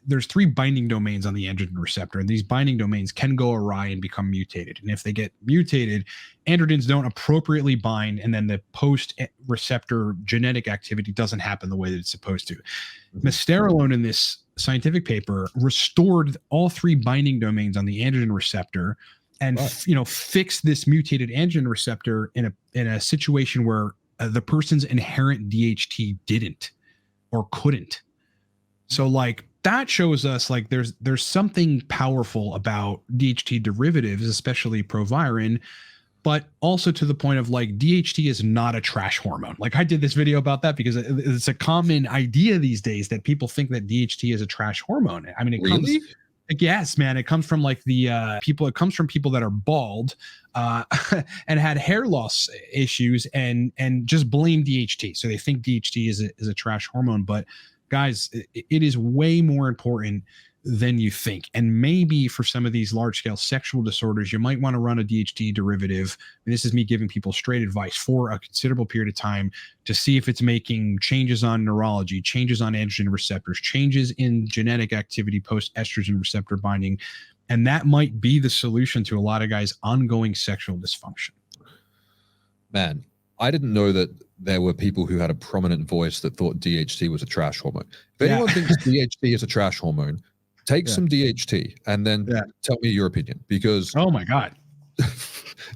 there's 3 binding domains on the androgen receptor, and these binding domains can go awry and become mutated. And if they get mutated, androgens don't appropriately bind, and then the post-receptor genetic activity doesn't happen the way that it's supposed to. Mesterolone in this scientific paper restored all 3 binding domains on the androgen receptor, and fix this mutated androgen receptor in a situation where the person's inherent DHT didn't or couldn't. So like that shows us like there's something powerful about DHT derivatives, especially Proviron, but also to the point of like DHT is not a trash hormone. Like I did this video about that because it's a common idea these days that people think that DHT is a trash hormone. I mean, it comes. Yes, man. It comes from like it comes from people that are bald and had hair loss issues and just blame DHT. So they think DHT is a trash hormone. But guys, it is way more important than you think. And maybe for some of these large scale sexual disorders, you might want to run a DHT derivative. And this is me giving people straight advice for a considerable period of time to see if it's making changes on neurology, changes on androgen receptors, changes in genetic activity post estrogen receptor binding. And that might be the solution to a lot of guys' ongoing sexual dysfunction. Man, I didn't know that there were people who had a prominent voice that thought DHT was a trash hormone. If anyone thinks DHT is a trash hormone, take some DHT and then tell me your opinion, because oh my God.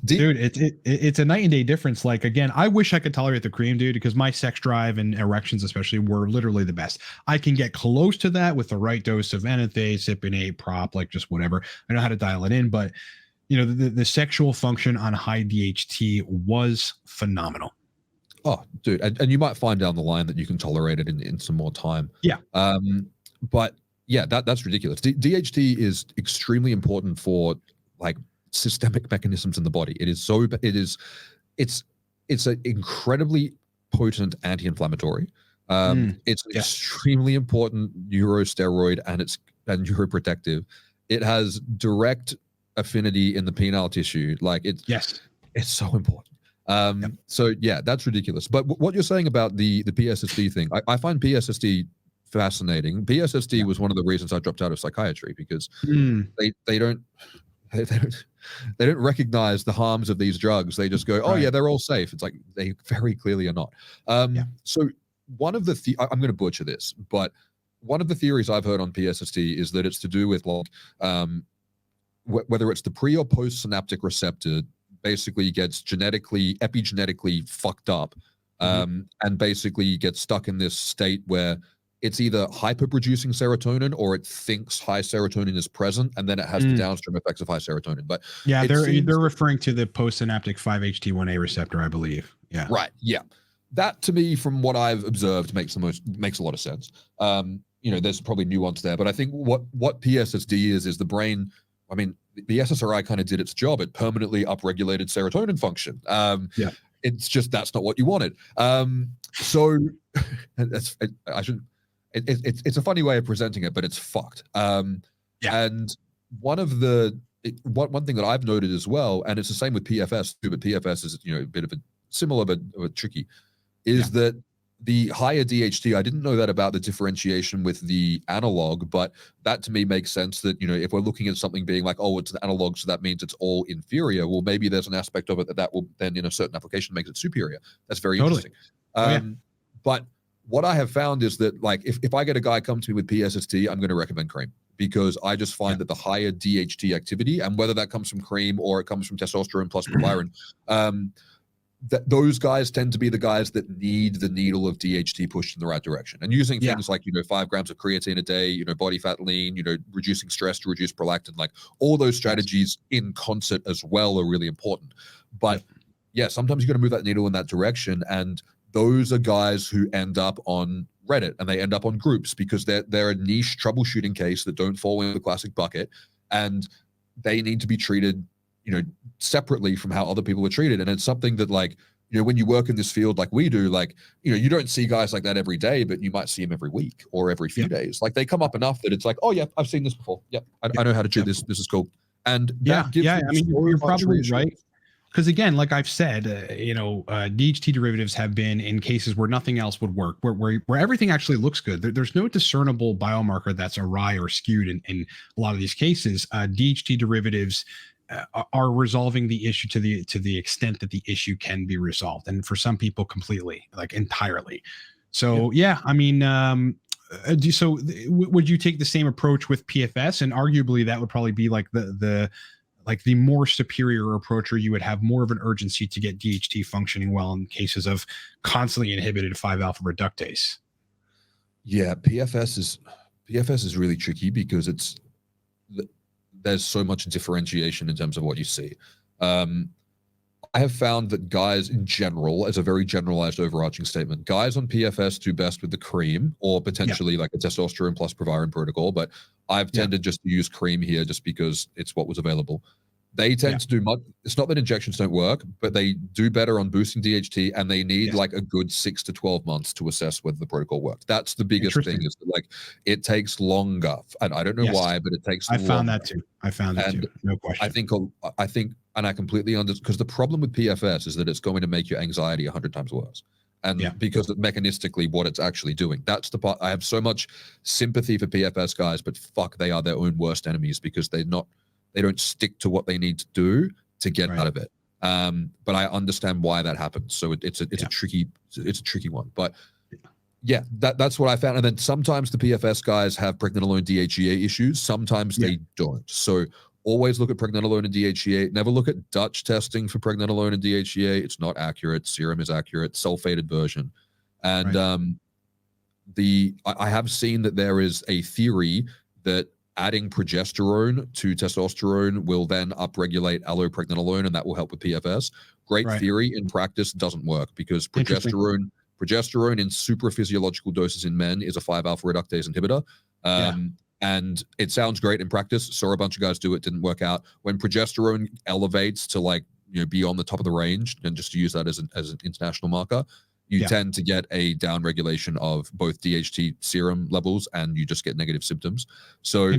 Dude, it's a night and day difference. Like, again, I wish I could tolerate the cream, dude, because my sex drive and erections especially were literally the best. I can get close to that with the right dose of Enanthate, Cypionate, prop, like just whatever. I know how to dial it in, but you know, the sexual function on high DHT was phenomenal. Oh, dude, and you might find down the line that you can tolerate it in some more time. Yeah. But yeah, that's ridiculous. DHT is extremely important for like systemic mechanisms in the body. It's an incredibly potent anti-inflammatory. It's an extremely important neurosteroid, and neuroprotective. It has direct affinity in the penile tissue. Like it's so important. So yeah, that's ridiculous. But what you're saying about the PSSD thing, I find PSSD fascinating. PSSD was one of the reasons I dropped out of psychiatry, because they don't recognize the harms of these drugs. They just go, oh yeah, they're all safe. It's like, they very clearly are not. So one of the I'm going to butcher this, but one of the theories I've heard on PSSD is that it's to do with like whether it's the pre or post synaptic receptor basically gets epigenetically fucked up, and basically gets stuck in this state where it's either hyperproducing serotonin or it thinks high serotonin is present, and then it has the downstream effects of high serotonin. But yeah, they're referring to the postsynaptic 5-HT1A receptor, I believe. Yeah. Right. Yeah. That, to me, from what I've observed, makes a lot of sense. You know, there's probably nuance there, but I think what PSSD is the brain. I mean, the SSRI kind of did its job. It permanently upregulated serotonin function. It's just that's not what you wanted. So it's a funny way of presenting it, but it's fucked. And one thing that I've noted as well, and it's the same with PFS too, but PFS is, you know, a bit of a similar but tricky, is that the higher DHT, I didn't know that about the differentiation with the analog, but that to me makes sense that, you know, if we're looking at something being like, oh, it's an analog, so that means it's all inferior. Well, maybe there's an aspect of it that will then, in a certain application, makes it superior. That's very interesting. But what I have found is that, like, if I get a guy come to me with PSSD, I'm going to recommend cream, because I just find that the higher DHT activity, and whether that comes from cream or it comes from testosterone plus Proviron, that those guys tend to be the guys that need the needle of DHT pushed in the right direction. And using things like, you know, 5 grams of creatine a day, you know, body fat lean, you know, reducing stress to reduce prolactin, like all those strategies in concert as well are really important. But yeah, sometimes you got to move that needle in that direction. And those are guys who end up on Reddit, and they end up on groups because they're a niche troubleshooting case that don't fall in the classic bucket, and they need to be treated, you know, separately from how other people are treated. And it's something that, like, you know, when you work in this field like we do, like, you know, you don't see guys like that every day, but you might see them every week or every few days. Like, they come up enough that it's like, oh yeah, I've seen this before. Yep, I know how to treat this. This is cool. And that gives I mean, you're probably right. Because again, like I've said, you know, DHT derivatives have been in cases where nothing else would work, where everything actually looks good. There's no discernible biomarker that's awry or skewed in a lot of these cases. DHT derivatives are resolving the issue to the extent that the issue can be resolved, and for some people, completely, like entirely. So I mean, would you take the same approach with PFS? And arguably, that would probably be like the more superior approach, or you would have more of an urgency to get DHT functioning well in cases of constantly inhibited 5-alpha reductase. Yeah, PFS is really tricky because there's so much differentiation in terms of what you see. I have found that guys in general, as a very generalized overarching statement, guys on PFS do best with the cream, or potentially like a testosterone plus Proviron protocol, but I've tended just to use cream here just because it's what was available. They tend to do much. It's not that injections don't work, but they do better on boosting DHT, and they need like a good 6 to 12 months to assess whether the protocol works. That's the biggest thing, is that like it takes longer, and I don't know why, but it takes. I found that too. No question. I think, and I completely understand, because the problem with PFS is that it's going to make your anxiety 100 times worse. And because of mechanistically what it's actually doing, that's the part. I have so much sympathy for PFS guys, but fuck, they are their own worst enemies, because they don't stick to what they need to do to get out of it. But I understand why that happens. So it's a tricky one. But yeah, that's what I found. And then sometimes the PFS guys have pregnenolone DHEA issues. Sometimes they don't. So always look at pregnenolone and DHEA. Never look at Dutch testing for pregnenolone and DHEA. It's not accurate. Serum is accurate. Sulfated version. And I have seen that there is a theory that adding progesterone to testosterone will then upregulate allopregnenolone, and that will help with PFS. Great theory. In practice, doesn't work, because progesterone in super physiological doses in men is a 5-alpha reductase inhibitor. And it sounds great in practice. Saw a bunch of guys do it, didn't work out. When progesterone elevates to like, be on the top of the range, and just to use that as an international marker, you tend to get a downregulation of both DHT serum levels, and you just get negative symptoms. So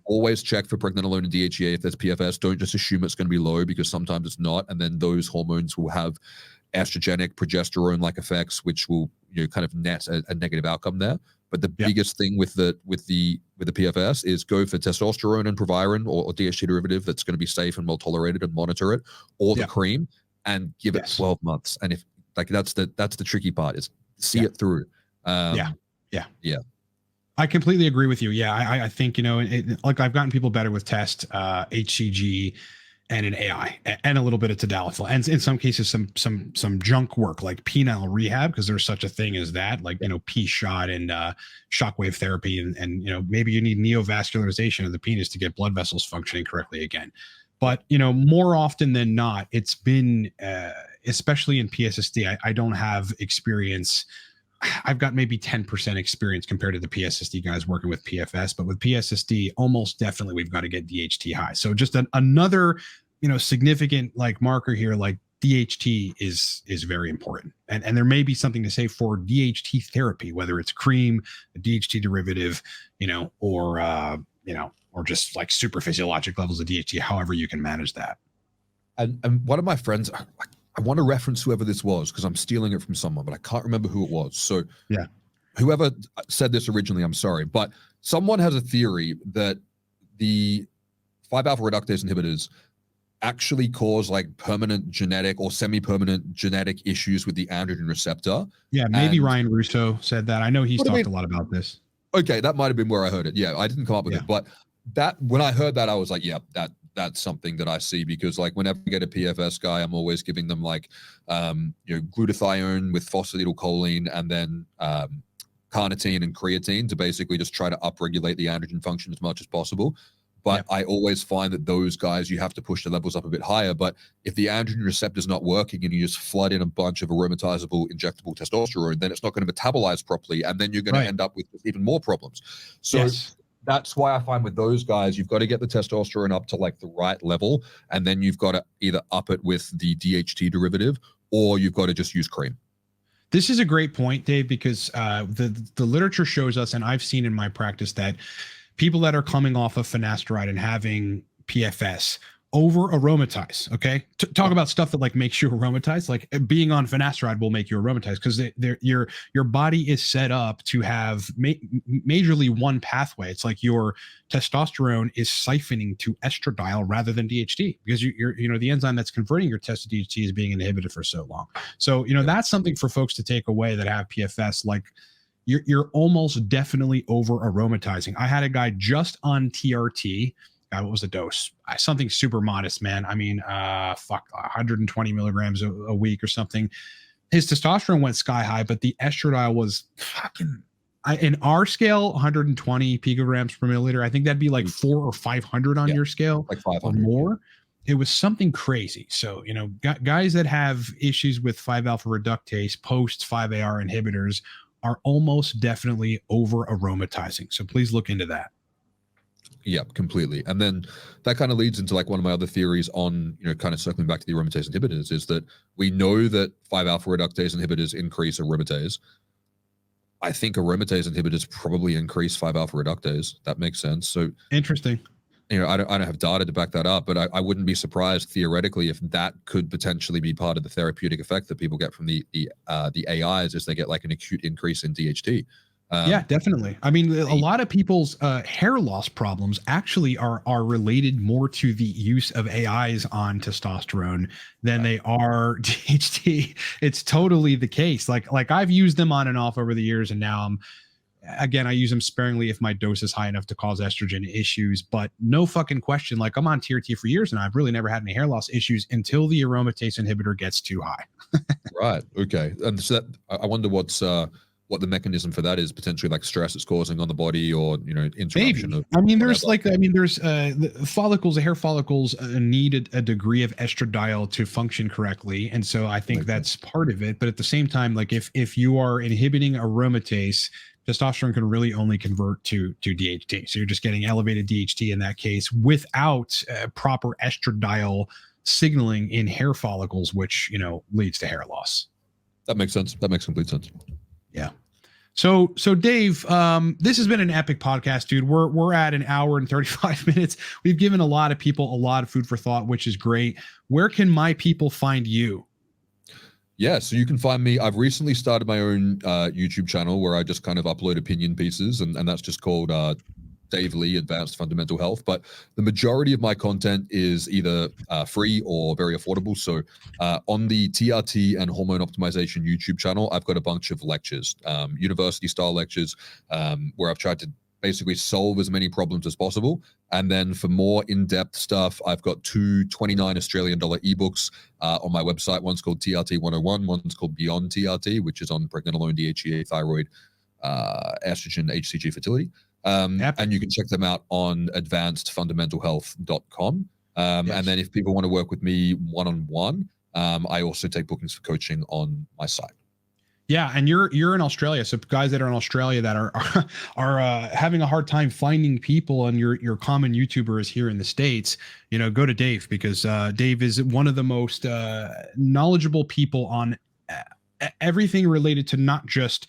always check for pregnenolone and DHEA if there's PFS. Don't just assume it's going to be low, because sometimes it's not. And then those hormones will have estrogenic, progesterone-like effects, which will kind of net a negative outcome there. But the biggest thing with the PFS is go for testosterone and Proviron or DHT derivative that's going to be safe and well tolerated, and monitor it, or the cream, and give it 12 months. And if that's the tricky part, is see it through. I completely agree with you. I think, like I've gotten people better with test, HCG, and an AI, and a little bit of tadalafil, and in some cases some junk work like penile rehab, because there's such a thing as that, like P shot and shockwave therapy, and maybe you need neovascularization of the penis to get blood vessels functioning correctly again. But more often than not, it's been especially in PSSD. I don't have experience. I've got maybe 10% experience compared to the PSSD guys working with PFS, but with PSSD, almost definitely we've got to get DHT high. So just another, significant like marker here, like DHT is very important. And there may be something to say for DHT therapy, whether it's cream, a DHT derivative, or just like super physiologic levels of DHT, however you can manage that. And one of my friends, I want to reference whoever this was, because I'm stealing it from someone, but I can't remember who it was. So whoever said this originally, I'm sorry, but someone has a theory that the 5-alpha reductase inhibitors actually cause like permanent genetic or semi-permanent genetic issues with the androgen receptor. Yeah, maybe Ryan Russo said that. I know he's talked a lot about this. Okay, that might have been where I heard it. Yeah, I didn't come up with it, but that when I heard that, I was like, that's something that I see, because like whenever I get a PFS guy, I'm always giving them like glutathione with phosphatidylcholine, and then carnitine and creatine to basically just try to upregulate the androgen function as much as possible. But I always find that those guys, you have to push the levels up a bit higher. But if the androgen receptor is not working, and you just flood in a bunch of aromatizable injectable testosterone, then it's not going to metabolize properly, and then you're going to end up with even more problems. So that's why I find with those guys, you've got to get the testosterone up to like the right level, and then you've got to either up it with the DHT derivative, or you've got to just use cream. This is a great point, Dave, because the literature shows us, and I've seen in my practice, that people that are coming off of finasteride and having PFS over aromatize. Okay, talk about stuff that like makes you aromatize. Like being on finasteride will make you aromatize, because your body is set up to have majorly one pathway. It's like your testosterone is siphoning to estradiol rather than DHT, because you're the enzyme that's converting your test to DHT is being inhibited for so long. So that's something for folks to take away that have PFS. Like you're almost definitely over aromatizing. I had a guy just on TRT. What was the dose? Something super modest, man. I mean, 120 milligrams a week or something. His testosterone went sky high, but the estradiol was fucking, in our scale, 120 picograms per milliliter. I think that'd be like 400 or 500 on your scale, like 500 or more. It was something crazy. So, guys that have issues with 5-alpha reductase post 5-AR inhibitors are almost definitely over aromatizing. So please look into that. Yeah, completely. And then that kind of leads into like one of my other theories on, kind of circling back to the aromatase inhibitors, is that we know that 5-alpha reductase inhibitors increase aromatase. I think aromatase inhibitors probably increase 5-alpha reductase. That makes sense. So interesting. I don't have data to back that up, but I wouldn't be surprised theoretically if that could potentially be part of the therapeutic effect that people get from the AIs, is they get like an acute increase in DHT. Yeah, definitely. I mean, a lot of people's hair loss problems actually are related more to the use of AIs on testosterone than they are DHT. It's totally the case. Like I've used them on and off over the years, and now I use them sparingly if my dose is high enough to cause estrogen issues. But no fucking question, like I'm on TRT for years and I've really never had any hair loss issues until the aromatase inhibitor gets too high. Right. Okay. And so I wonder what the mechanism for that is, potentially like stress it's causing on the body, or interruption. Maybe. I mean, there's the follicles, the hair follicles need a degree of estradiol to function correctly, and so I think that's part of it. But at the same time, like if you are inhibiting aromatase, testosterone can really only convert to DHT. So you're just getting elevated DHT in that case without proper estradiol signaling in hair follicles, which leads to hair loss. That makes sense. That makes complete sense. Yeah. So Dave, this has been an epic podcast, dude. We're at an hour and 35 minutes. We've given a lot of people a lot of food for thought, which is great. Where can my people find you? Yeah, so you can find me. I've recently started my own YouTube channel where I just kind of upload opinion pieces, and that's just called Dave Lee Advanced Fundamental Health. But the majority of my content is either free or very affordable. So on the TRT and hormone optimization YouTube channel, I've got a bunch of lectures, university style lectures, where I've tried to basically solve as many problems as possible. And then for more in-depth stuff, I've got two $29 ebooks on my website. One's called TRT 101, one's called Beyond TRT, which is on pregnenolone, DHEA, thyroid, estrogen, HCG fertility. And you can check them out on advancedfundamentalhealth.com. Yes. And then if people want to work with me one-on-one, I also take bookings for coaching on my site. Yeah, and you're in Australia, so guys that are in Australia that are having a hard time finding people, and your common YouTuber is here in the States, go to Dave, because Dave is one of the most knowledgeable people on everything related to not just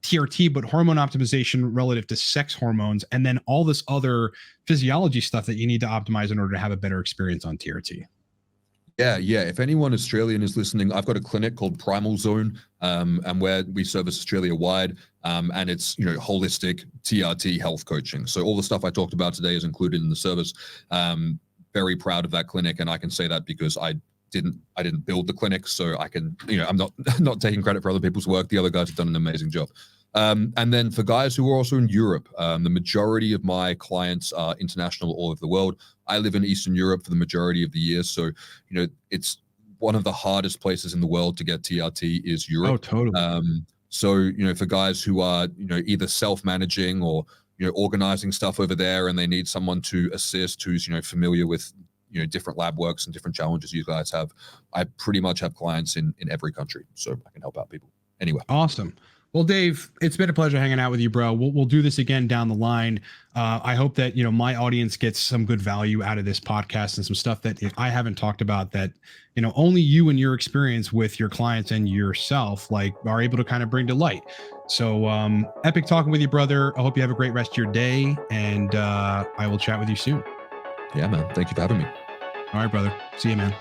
TRT, but hormone optimization relative to sex hormones, and then all this other physiology stuff that you need to optimize in order to have a better experience on TRT. Yeah. If anyone Australian is listening, I've got a clinic called Primal Zone, and where we service Australia wide, and it's holistic TRT health coaching. So all the stuff I talked about today is included in the service. Very proud of that clinic, and I can say that because I didn't build the clinic, so I can I'm not taking credit for other people's work. The other guys have done an amazing job. And then for guys who are also in Europe, the majority of my clients are international, all over the world. I live in Eastern Europe for the majority of the year. So, it's one of the hardest places in the world to get TRT is Europe. Oh, totally. So, for guys who are, either self-managing or, organizing stuff over there, and they need someone to assist who's, familiar with, different lab works and different challenges you guys have, I pretty much have clients in every country. So I can help out people anywhere. Awesome. Well, Dave, it's been a pleasure hanging out with you, bro. We'll do this again down the line. I hope that, my audience gets some good value out of this podcast and some stuff that I haven't talked about that, only you and your experience with your clients and yourself, are able to kind of bring to light. So epic talking with you, brother. I hope you have a great rest of your day, and I will chat with you soon. Yeah, man. Thank you for having me. All right, brother. See you, man.